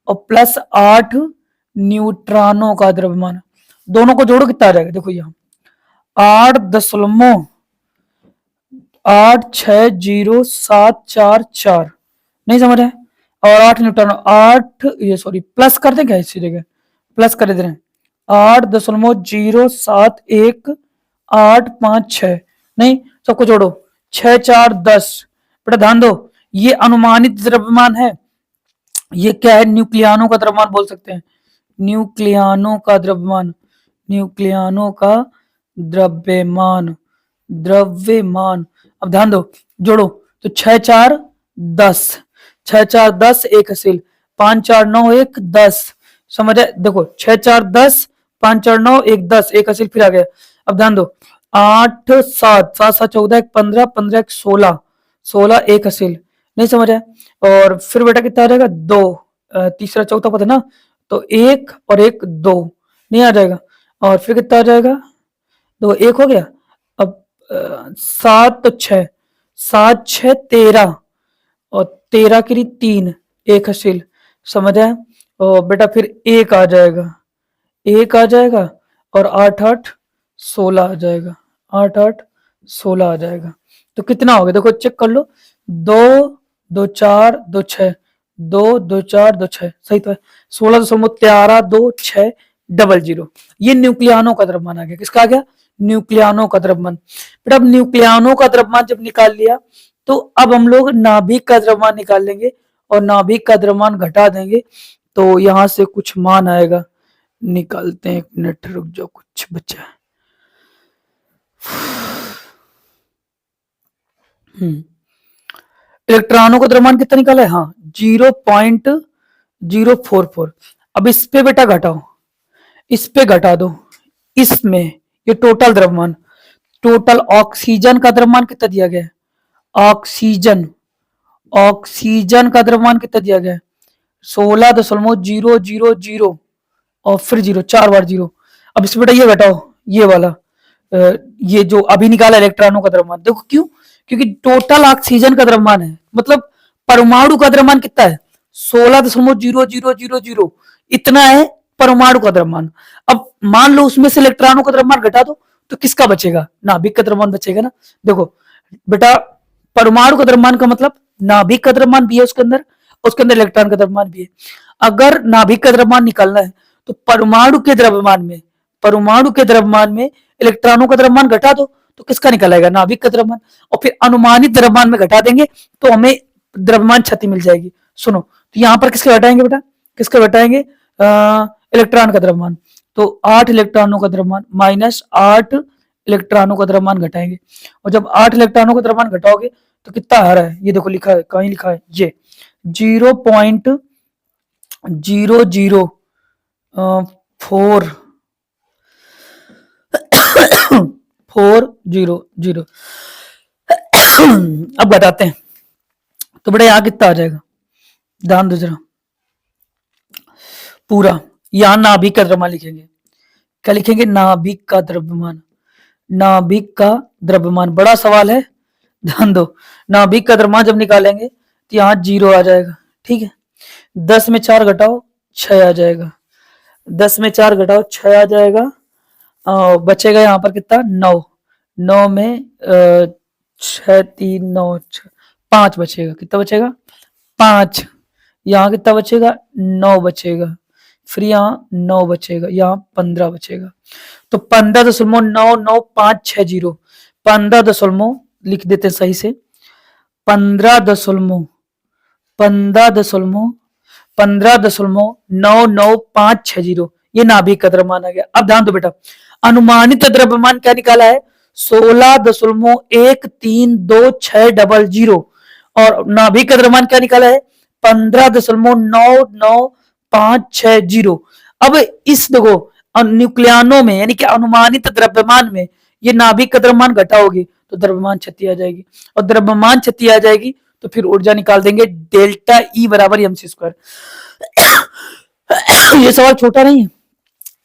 और प्लस 8 न्यूट्रॉनों का द्रव्यमान, दोनों को जोड़ो कितना आ जाएगा? देखो यहां 8.86074 नहीं समझ रहे? और 8 न्यूट्रॉन, 8 ये सॉरी प्लस कर दें क्या इसी जगह? प्लस कर दे रहे हैं 8.071 856 नहीं, सबको जोड़ो 6 4 10। बेटा ध्यान दो, ये अनुमानित द्रव्यमान है। ये क्या है? न्यूक्लियानों का द्रव्यमान बोल सकते हैं, न्यूक्लियानों का द्रव्यमान, न्यूक्लियानों का द्रव्यमान, द्रव्यमान। अब ध्यान दो, जोड़ो तो 6 4 10, 6 4 10 एक हासिल, 5 4 9 1 10। समझ आए? देखो 6 4 10, 5 4 9 1 10, एक हासिल फिर आ गया। अब ध्यान दो 8 7 7 7 14 1 15 15 1 16 16 एक हासिल नहीं समझ आया। और फिर बेटा कितना आ जाएगा? 2, तीसरा चौथा पता ना, तो 1 और 1 2 नहीं आ जाएगा। और फिर कितना आ जाएगा? 2 1 हो गया। अब 7 तो 6, 7 6 13 और 13 की 3 एक हासिल, समझ आया। और बेटा फिर 1 आ जाएगा, 1 आ जाएगा और 8 8 16 आ जाएगा, 8 8 16 आ जाएगा। तो कितना हो गया? देखो चेक कर लो, 2 2 4 2 6, 2 2 4 2 6, सही तो है। 16.132600। ये न्यूक्लियानों का द्रव्यमान आ गया। किसका आ गया? न्यूक्लियानों का द्रव्यमान। फिर अब न्यूक्लियानों का द्रव्यमान जब निकाल लिया, तो अब हम लोग नाभिक का द्रव्यमान निकाल लेंगे और नाभिक का द्रव्यमान घटा देंगे, तो यहां से कुछ मान आएगा। निकालते हैं, एक मिनट रुक जाओ, कुछ बचा है। इलेक्ट्रॉनों का द्रव्यमान कितना निकाला है? हाँ 0.044। अब इस पे बेटा घटाओ, इस पे घटा दो, इसमें ये टोटल द्रव्यमान, टोटल ऑक्सीजन का द्रव्यमान कितना दिया गया है? ऑक्सीजन, ऑक्सीजन का द्रव्यमान कितना दिया गया है? 16.000 और फिर 0, 4 बार 0। अब इस बेटा ये घटाओ, ये वाला, ये जो अभी निकाला इलेक्ट्रॉनों का द्रव्यमान, देखो क्यों? क्योंकि टोटल ऑक्सीजन का द्रव्यमान है, मतलब परमाणु का द्रव्यमान कितना है? 16.000 इतना है परमाणु का द्रव्यमान। अब मान लो उसमें से इलेक्ट्रॉनों का द्रव्यमान घटा दो, तो किसका बचेगा? नाभिक का द्रव्यमान बचेगा ना। देखो बेटा, परमाणु का द्रव्यमान का मतलब नाभिक का द्रव्यमान भी है उसके अंदर इलेक्ट्रॉन का द्रव्यमान भी है। अगर नाभिक का द्रव्यमान निकालना है, तो परमाणु के द्रव्यमान में, परमाणु के द्रव्यमान में इलेक्ट्रॉनों का द्रव्यमान घटा दो, तो किसका निकलेगा? नाभिक का द्रव्यमान। और फिर अनुमानित द्रव्यमान में घटा देंगे, तो हमें द्रव्यमान क्षति मिल जाएगी। सुनो, तो यहां पर किसके घटाएंगे बेटा? किसका घटाएंगे? इलेक्ट्रॉन का द्रव्यमान। तो 8 इलेक्ट्रॉनों का द्रव्यमान माइनस 8 इलेक्ट्रॉनों का द्रव्यमान घटाएंगे। और जब 8 इलेक्ट्रॉनों का द्रव्यमान घटाओगे, तो कितना आ रहा है? ये देखो लिखा है, कहीं लिखा है ये 0.00 400। अब बताते हैं, तो बेटा यहां कितना आ जाएगा? ध्यान दो जरा, पूरा यहां नाभिक का द्रव्यमान लिखेंगे। क्या लिखेंगे? नाभिक का द्रव्यमान, नाभिक का द्रव्यमान। बड़ा सवाल है, ध्यान दो। नाभिक का द्रव्यमान जब निकालेंगे, तो यहाँ 0 आ जाएगा, ठीक है। 10 में 4 घटाओ 6 आ जाएगा, 10 में 4 घटाओ 6 आ जाएगा। बचेगा यहाँ पर कितना 9, 9 में 6 3 9 6 5 बचेगा, कितना बचेगा 5। यहाँ कितना बचेगा 9 बचेगा, फिर यहाँ 9 बचेगा, यहाँ 15 बचेगा। तो 15.99560, 15 लिख देते हैं सही से, 15.99560 ये नाभिक का द्रव्यमान आ गया। अब ध्यान दो बेटा, अनुमानित द्रव्यमान क्या निकाला है 16.13260 और नाभिक का द्रव्यमान क्या निकाला है 15.99560। अब इस देखो न्यूक्लियानों में यानी कि अनुमानित द्रव्यमान में ये नाभिक का द्रव्यमान घटाओगे तो द्रव्यमान क्षति आ जाएगी, और द्रव्यमान क्षति आ जाएगी तो फिर ऊर्जा निकाल देंगे डेल्टा ई बराबर mc स्क्वायर। ये सवाल छोटा नहीं है,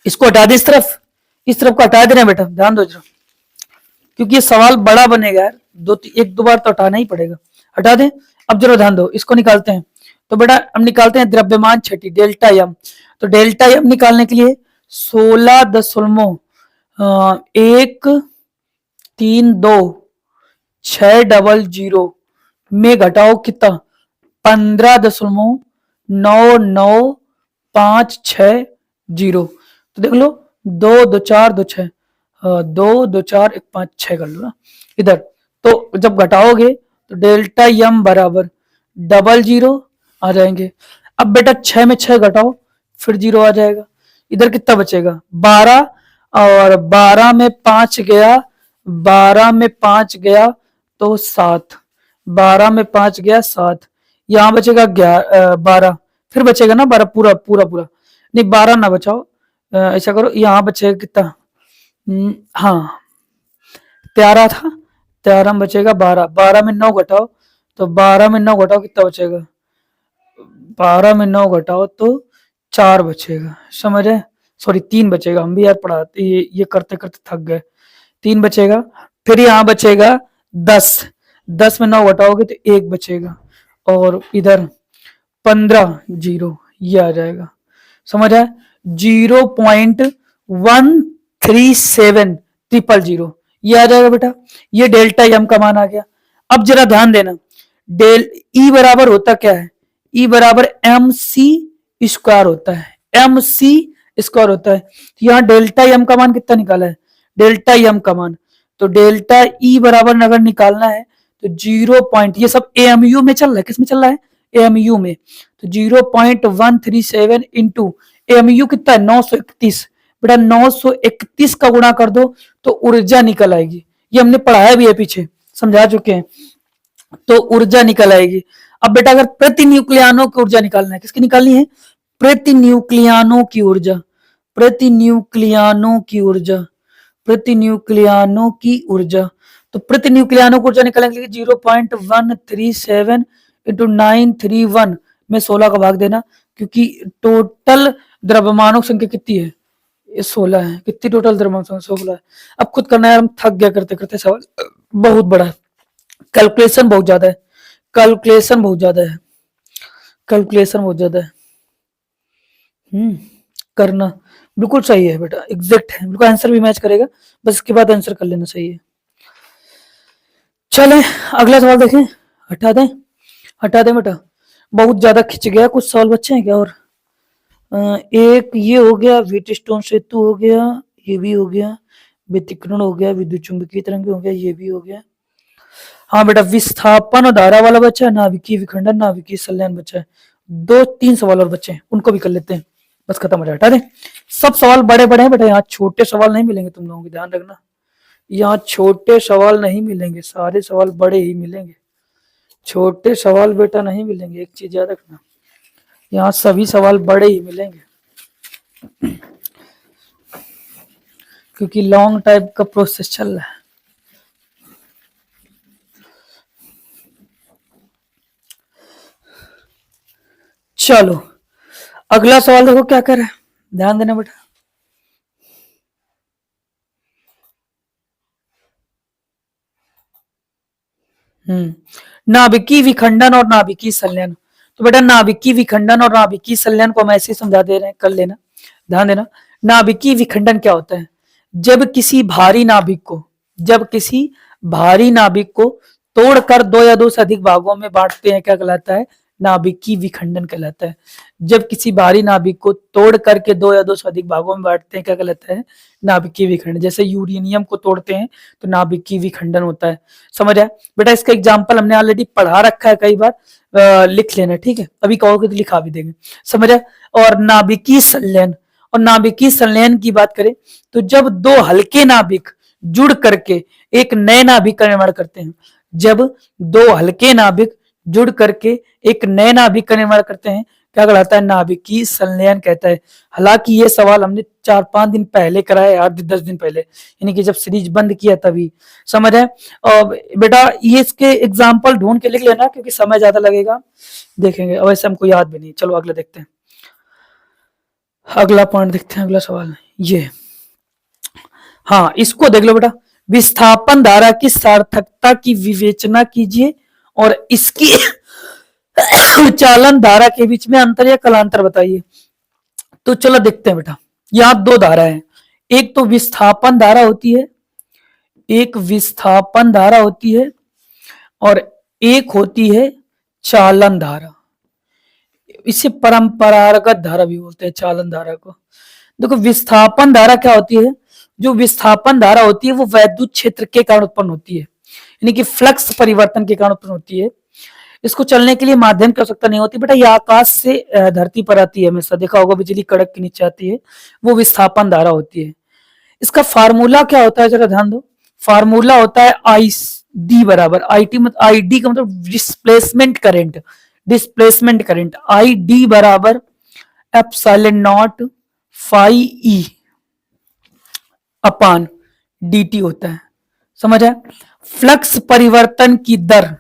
इसको हटा दे, इस तरफ को हटा देना बेटा, ध्यान दो जरा, क्योंकि ये सवाल बड़ा बनेगा यार, एक दो बार तो हटाना ही पड़ेगा, हटा दें। अब जरा ध्यान दो, इसको निकालते हैं। तो बेटा हम निकालते हैं द्रव्यमान क्षति डेल्टा एम। तो डेल्टा एम निकालने के लिए 16.13260 में घटाओ कितना 15.99560। तो देख लो 2 2 4 2 6 2 2 4 1 5 6 कर लो ना इधर। तो जब घटाओगे तो डेल्टा एम बराबर 00 आ जाएंगे। अब बेटा 6 में 6 घटाओ फिर 0 आ जाएगा। इधर कितना बचेगा 12, और 12 में 5 गया, 12 में 5 गया तो 7, 12 में 5 गया 7, यहाँ बचेगा 12, फिर बचेगा ना 12 पूरा पूरा पूरा, नहीं 12 ना बचाओ, ऐसा करो यहाँ बचेगा कितना, हाँ 13 था, 13 में बचेगा 12, 12 में 9 घटाओ तो 12 में 9 घटाओ कितना बचेगा, 12 में 9 घटाओ तो 4 बचेगा, समझ है, सॉरी 3 बचेगा, हम भी यार पढ़ाते ये करते करते थक गए, 3 बचेगा। फिर यहाँ बचेगा 10, 10 में 9 घटाओगे तो 1 बचेगा, और इधर 15 0 ये आ जाएगा, समझ है 0.137000 ये आ जाएगा बेटा, ये डेल्टा एम का मान आ गया। अब जरा ध्यान देना, डेल ई बराबर होता क्या है, ई बराबर एम सी स्क्वायर होता है, एम सी स्क्वायर होता है। तो यहाँ डेल्टा एम का मान कितना निकाला है, डेल्टा एम का मान, तो डेल्टा ई बराबर अगर निकालना है तो 0 पॉइंट, ये सब एएमयू में चल रहा है, किस में चल रहा है एएमयू में, तो 0.137 इंटू एएमयू कितना है 931, बेटा 931 का गुणा कर दो तो ऊर्जा निकल आएगी, ये हमने पढ़ाया भी है पीछे, समझा चुके हैं, तो ऊर्जा निकल आएगी। अब बेटा अगर प्रति न्यूक्लियानों की ऊर्जा निकालना है, किसकी निकालनी है प्रति न्यूक्लियानों की ऊर्जा, प्रति न्यूक्लियानों की ऊर्जा, प्रति न्यूक्लियानों की ऊर्जा, तो प्रति न्यूक्लियानों की ऊर्जा निकालने के लिए 0.137 इंटू 931 में 16 का भाग देना, क्योंकि टोटल द्रव्यमानों की संख्या कितनी है ये 16 है, कितनी टोटल द्रव्यमान 16 है। अब खुद करना है, हम थक गया करते करते, सवाल बहुत बड़ा है, कैलकुलेशन बहुत ज्यादा है, कैलकुलेशन बहुत ज्यादा है, कैलकुलेशन बहुत ज्यादा है, करना बिल्कुल सही है बेटा, एग्जैक्ट है बिल्कुल, आंसर भी मैच करेगा, बस इसके बाद आंसर कर लेना सही है। चले अगला सवाल देखें, हटा दें, हटा दें बेटा, बहुत ज्यादा खिंच गया, कुछ सवाल बच्चे हैं क्या और, एक ये हो गया, व्हीटस्टोन सेतु हो गया, ये भी हो गया, व्यतिकरण हो गया, विद्युत चुंबकीय तरंग हो गया, ये भी हो गया। हाँ बेटा विस्थापन और धारा वाला बच्चा है, नाभिकीय विखंडन, नाभिकीय संलयन बच्चा है, 2-3 सवाल और बच्चे हैं, उनको भी कर लेते हैं, बस खत्म हो जाए, हटा दें। सब सवाल बड़े बड़े हैं बेटा, यहाँ छोटे सवाल नहीं मिलेंगे, तुम लोगों को ध्यान रखना, यहाँ छोटे सवाल नहीं मिलेंगे, सारे सवाल बड़े ही मिलेंगे, छोटे सवाल बेटा नहीं मिलेंगे, एक चीज याद रखना, यहाँ सभी सवाल बड़े ही मिलेंगे, क्योंकि लॉन्ग टाइप का प्रोसेस चल रहा है। चलो अगला सवाल देखो क्या कर रहा है, ध्यान देना बेटा, नाभिकीय विखंडन और नाभिकीय संलयन। तो बेटा नाभिकीय विखंडन और नाभिकीय संलयन को हम ऐसे समझा दे रहे हैं, कर लेना, ध्यान देना। नाभिकीय विखंडन क्या होता है, जब किसी भारी नाभिक को तोड़कर दो या दो से अधिक भागों में बांटते हैं, क्या कहलाता है? नाभिकीय विखंडन कहलाता है। जब किसी भारी नाभिक को तोड़ करके दो या दो से अधिक भागों में बांटते हैं, क्या कहलाता है? नाभिकीय विखंडन। जैसे यूरेनियम को तोड़ते हैं तो नाभिकीय विखंडन होता है। समझ आया बेटा? इसका एग्जाम्पल हमने ऑलरेडी पढ़ा रखा है कई बार, लिख लेना, ठीक है? अभी कहोगे तो लिखा भी देंगे। समझ आया? और नाभिकीय संलयन, और नाभिकीय संलयन की बात करें तो जब दो हल्के नाभिक जुड़ करके एक नए नाभिक का निर्माण करते हैं, जब दो हल्के नाभिक जुड़ करके एक नए नाभिक का निर्माण करते हैं, क्या कहलाता है? नाभिकीय संलयन कहता है। हालांकि ये सवाल हमने 4-5 दिन पहले कराया, 8-10 दिन पहले, यानी कि जब सीरीज बंद किया तभी। समझ है? और बेटा ये इसके एग्जाम्पल ढूंढ के लिख लेना, क्योंकि समय ज्यादा लगेगा, देखेंगे। और वैसे हमको याद भी नहीं। चलो अगला देखते हैं, अगला पॉइंट देखते हैं, अगला सवाल ये। हाँ, इसको देख लो बेटा। विस्थापन धारा की सार्थकता की विवेचना कीजिए और इसकी चालन धारा के बीच में अंतर या कलांतर बताइए। तो चलो देखते हैं बेटा। यहाँ दो धारा है, एक तो विस्थापन धारा होती है, एक विस्थापन धारा होती है, और एक होती है चालन धारा। इसे परंपरागत धारा भी बोलते हैं, चालन धारा को। देखो विस्थापन धारा क्या होती है? जो विस्थापन धारा होती है वो वैद्युत क्षेत्र के कारण उत्पन्न होती है, यानी कि फ्लक्स परिवर्तन के कारण उत्पन्न होती है। इसको चलने के लिए माध्यम की आवश्यकता नहीं होती बेटा, ये आकाश से धरती पर आती है हमेशा। देखा होगा बिजली कड़क के नीचे आती है, वो विस्थापन धारा होती है। इसका फार्मूला क्या होता है, जरा ध्यान दो। फार्मूला होता है आई डी बराबर आई टी, मतलब आई डी का मतलब displacement current, displacement current. I D बराबर epsilon not phi E upon dt होता है। समझ आया? फ्लक्स परिवर्तन की दर,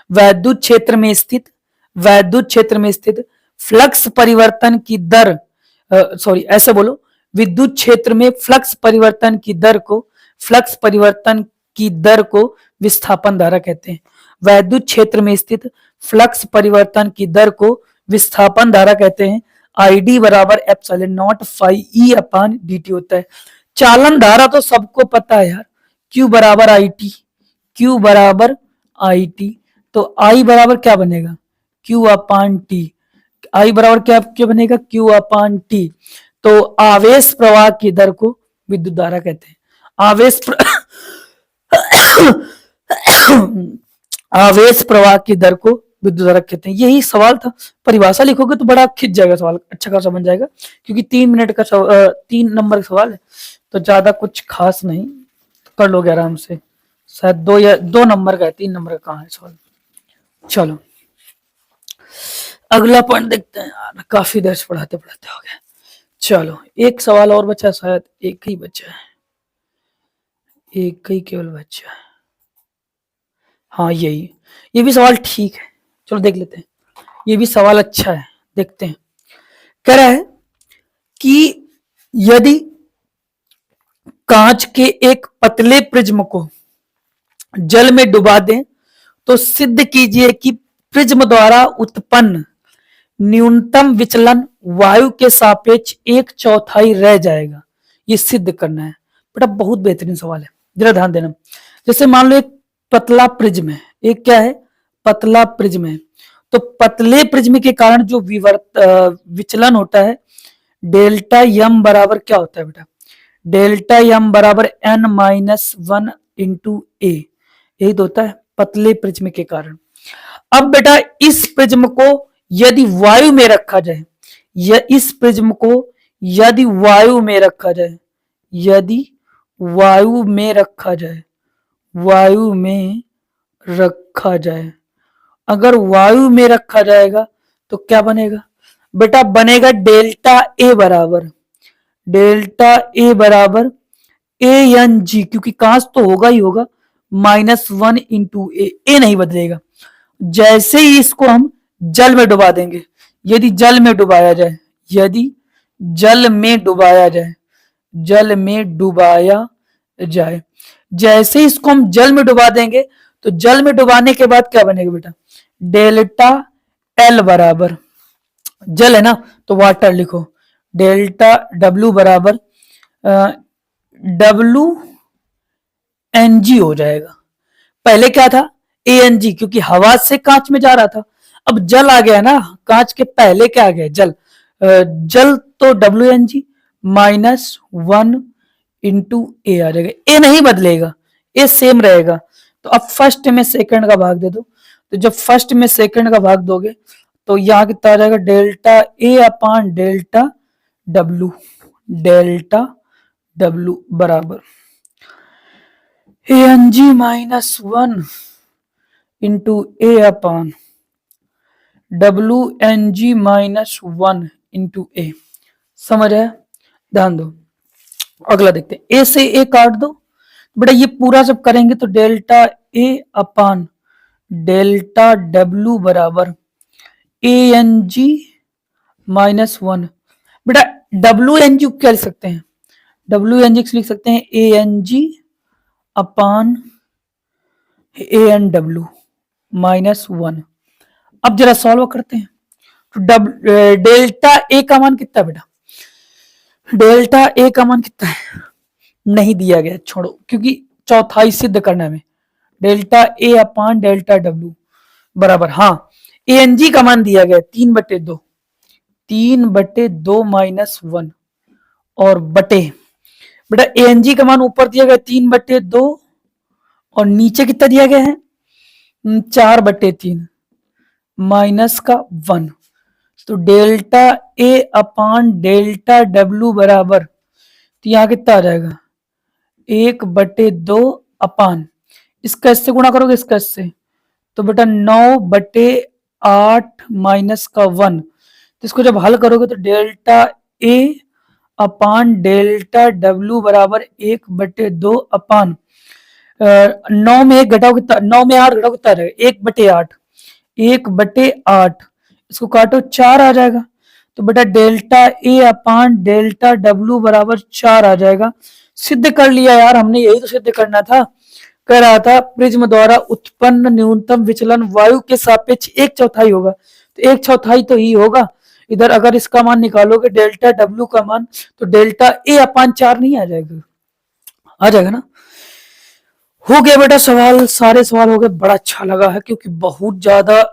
वैद्युत क्षेत्र में स्थित फ्लक्स परिवर्तन की दर, सॉरी ऐसे बोलो, विद्युत क्षेत्र में फ्लक्स परिवर्तन की दर को विस्थापन धारा कहते हैं। वैद्युत क्षेत्र में स्थित फ्लक्स परिवर्तन की दर को विस्थापन धारा कहते हैं। आईडी बराबर epsilon not phi E upon dt होता है। चालन धारा तो सबको पता है यार, Q बराबर आई टी, तो I बराबर क्या बनेगा? Q upon T. I बराबर क्या बनेगा? Q अपान टी। तो आवेश प्रवाह की दर को विद्युत धारा कहते हैं। आवेश प्रवाह की दर को विद्युत धारा कहते हैं। यही सवाल था। परिभाषा लिखोगे तो बड़ा खिंच जाएगा सवाल, अच्छा खासा बन जाएगा, क्योंकि 3 मिनट का 3 नंबर का सवाल है, तो ज्यादा कुछ खास नहीं, कर लोगे आराम से। शायद 2 नंबर का है, 3 नंबर का कहाँ है सवाल। चलो अगला पॉइंट देखते हैं यार, काफी देर से पढ़ाते पढ़ाते हो गया। चलो एक सवाल और बचा, शायद एक ही बचा है, एक ही केवल बचा है। हाँ यही, ये भी सवाल ठीक है, चलो देख लेते हैं। ये भी सवाल अच्छा है, देखते हैं। कह रहा है कि यदि कांच के एक पतले प्रिज्म को जल में डुबा दें तो सिद्ध कीजिए कि प्रिज्म द्वारा उत्पन्न न्यूनतम विचलन वायु के सापेक्ष 1/4 रह जाएगा। ये सिद्ध करना है बेटा, बहुत बेहतरीन सवाल है, जरा ध्यान देना। जैसे मान लो एक पतला प्रिज्म है, एक क्या है? पतला प्रिज्म है। तो पतले प्रिज्म के कारण जो विचलन होता है, डेल्टा यम बराबर क्या होता है बेटा? डेल्टा यम बराबर n-1 इंटू ए, यही तो होता है पतले प्रिज्म के कारण। अब बेटा इस प्रिज्म को यदि वायु में रखा जाए, या इस प्रिज्म को यदि वायु में रखा जाए, यदि वायु में रखा जाए, वायु में रखा जाए, अगर वायु में रखा जाएगा तो क्या बनेगा बेटा? बनेगा डेल्टा ए बराबर ए एन जी, क्योंकि कांच तो होगा ही होगा, -1 इंटू ए नहीं बदलेगा। जैसे ही इसको हम जल में डुबा देंगे, यदि जल में डुबाया जाए, यदि जल में डुबाया जाए, जल में डुबाया जाए, जैसे इसको हम जल में डुबा देंगे तो जल में डुबाने के बाद क्या बनेगा बेटा? डेल्टा एल बराबर, जल है ना तो वाटर लिखो, डेल्टा डब्ल्यू बराबर WNG हो जाएगा। पहले क्या था, ANG, क्योंकि हवा से कांच में जा रहा था। अब जल आ गया ना, कांच के पहले क्या आ गया, जल। जल तो WNG -1 इंटू A आ जाएगा। A नहीं बदलेगा, A सेम रहेगा। तो अब फर्स्ट में सेकंड का भाग दे दो। तो जब फर्स्ट में सेकंड का भाग दोगे तो यहाँ कितना आ जाएगा, delta A upon delta W, delta W बराबर ANG -1 into A upon WNG -1 into A। समझ आया? ध्यान दो। अगला देखते हैं, A से A काट दो बेटा, ये पूरा जब करेंगे तो delta A upon delta W बराबर ANG -1। बेटा WNG क्या लिख सकते हैं, WNG लिख सकते हैं ANG अपान ANW -1। अब जरा सॉल्व करते हैं। तो डेल्टा ए का मान कितना बेटा, डेल्टा ए का मान कितना है, नहीं दिया गया, छोड़ो, क्योंकि चौथाई सिद्ध करना है। Delta A upon delta W बराबर, हाँ, ANG का मान दिया गया 3/2, 3/2 -1 और बटे, बेटा ANG का मान ऊपर दिया गया 3/2 और नीचे कितना दिया गया है 4/3 माइनस का 1। तो delta A upon delta W बराबर, तो यहां कितना आ जाएगा 1/2 अपान, इसका इससे गुणा करोगे इसका इससे, तो बेटा 9/8 माइनस का 1। तो इसको जब हल करोगे तो delta A upon delta W बराबर 1/2 अपान 9 में 1 घटाओ कितना, 9 में 8 घटाओ कितना रहेगा 1/8, 1/8 इसको काटो 4 आ जाएगा। तो बेटा delta A upon delta W बराबर 4 आ जाएगा। सिद्ध कर लिया यार हमने, यही तो सिद्ध करना था। कह रहा था प्रिज्म द्वारा उत्पन्न न्यूनतम विचलन वायु के सापेक्ष 1/4 होगा, तो 1/4 तो ही होगा। इधर अगर इसका मान निकालोगे डेल्टा डब्ल्यू का मान, तो डेल्टा ए अपान 4 नहीं आ जाएगा, आ जाएगा ना। हो गया बेटा सवाल, सारे सवाल हो गए। बड़ा अच्छा लगा है क्योंकि बहुत ज्यादा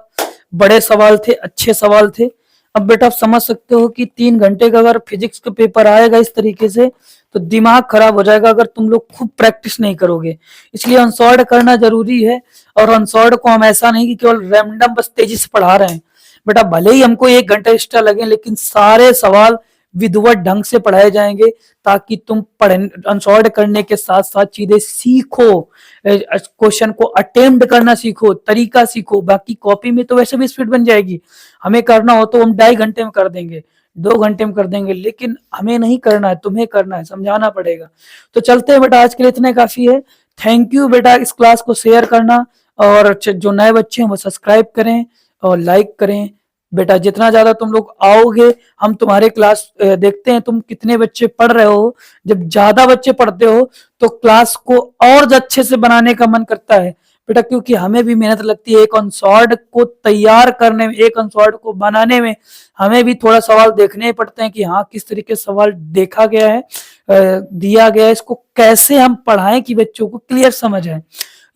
बड़े सवाल थे, अच्छे सवाल थे। अब बेटा आप समझ सकते हो कि 3 घंटे का अगर फिजिक्स का पेपर आएगा इस तरीके से तो दिमाग खराब हो जाएगा अगर तुम लोग खूब प्रैक्टिस नहीं करोगे। इसलिए अनसॉर्ड करना जरूरी है। और अनसॉर्ड को हम ऐसा नहीं कि केवल रैंडम बस तेजी से पढ़ा रहे हैं, बेटा भले ही हमको 1 घंटा एक्स्ट्रा लगे लेकिन सारे सवाल विधिवत ढंग से पढ़ाए जाएंगे ताकि तुम अनसॉर्ड करने के साथ साथ चीजें सीखो, क्वेश्चन को अटेम्प्ट करना सीखो, तरीका सीखो। बाकी कॉपी में तो वैसे भी स्पीड बन जाएगी, हमें करना हो तो हम 2.5 घंटे में कर देंगे, 2 घंटे में कर देंगे, लेकिन हमें नहीं करना है, तुम्हें करना है, समझाना पड़ेगा। तो चलते हैं बेटा, आज के लिए इतने काफी है। थैंक यू बेटा, इस क्लास को शेयर करना और जो नए बच्चे हैं वो सब्सक्राइब करें और लाइक करें। बेटा जितना ज्यादा तुम लोग आओगे, हम तुम्हारे क्लास देखते हैं तुम कितने बच्चे पढ़ रहे हो। जब ज्यादा बच्चे पढ़ते हो तो क्लास को और अच्छे से बनाने का मन करता है बेटा, क्योंकि हमें भी मेहनत लगती है एक अनसॉर्ड को तैयार करने में, एक अनसॉर्ड को बनाने में हमें भी थोड़ा सवाल देखने पड़ते हैं कि हाँ किस तरीके से सवाल देखा गया है, दिया गया है, इसको कैसे हम पढ़ाएं कि बच्चों को क्लियर समझ आए।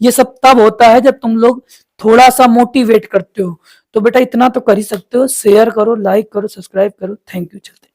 ये सब तब होता है जब तुम लोग थोड़ा सा मोटिवेट करते हो। तो बेटा इतना तो कर ही सकते हो, शेयर करो, लाइक करो, सब्सक्राइब करो। Thank you. चलते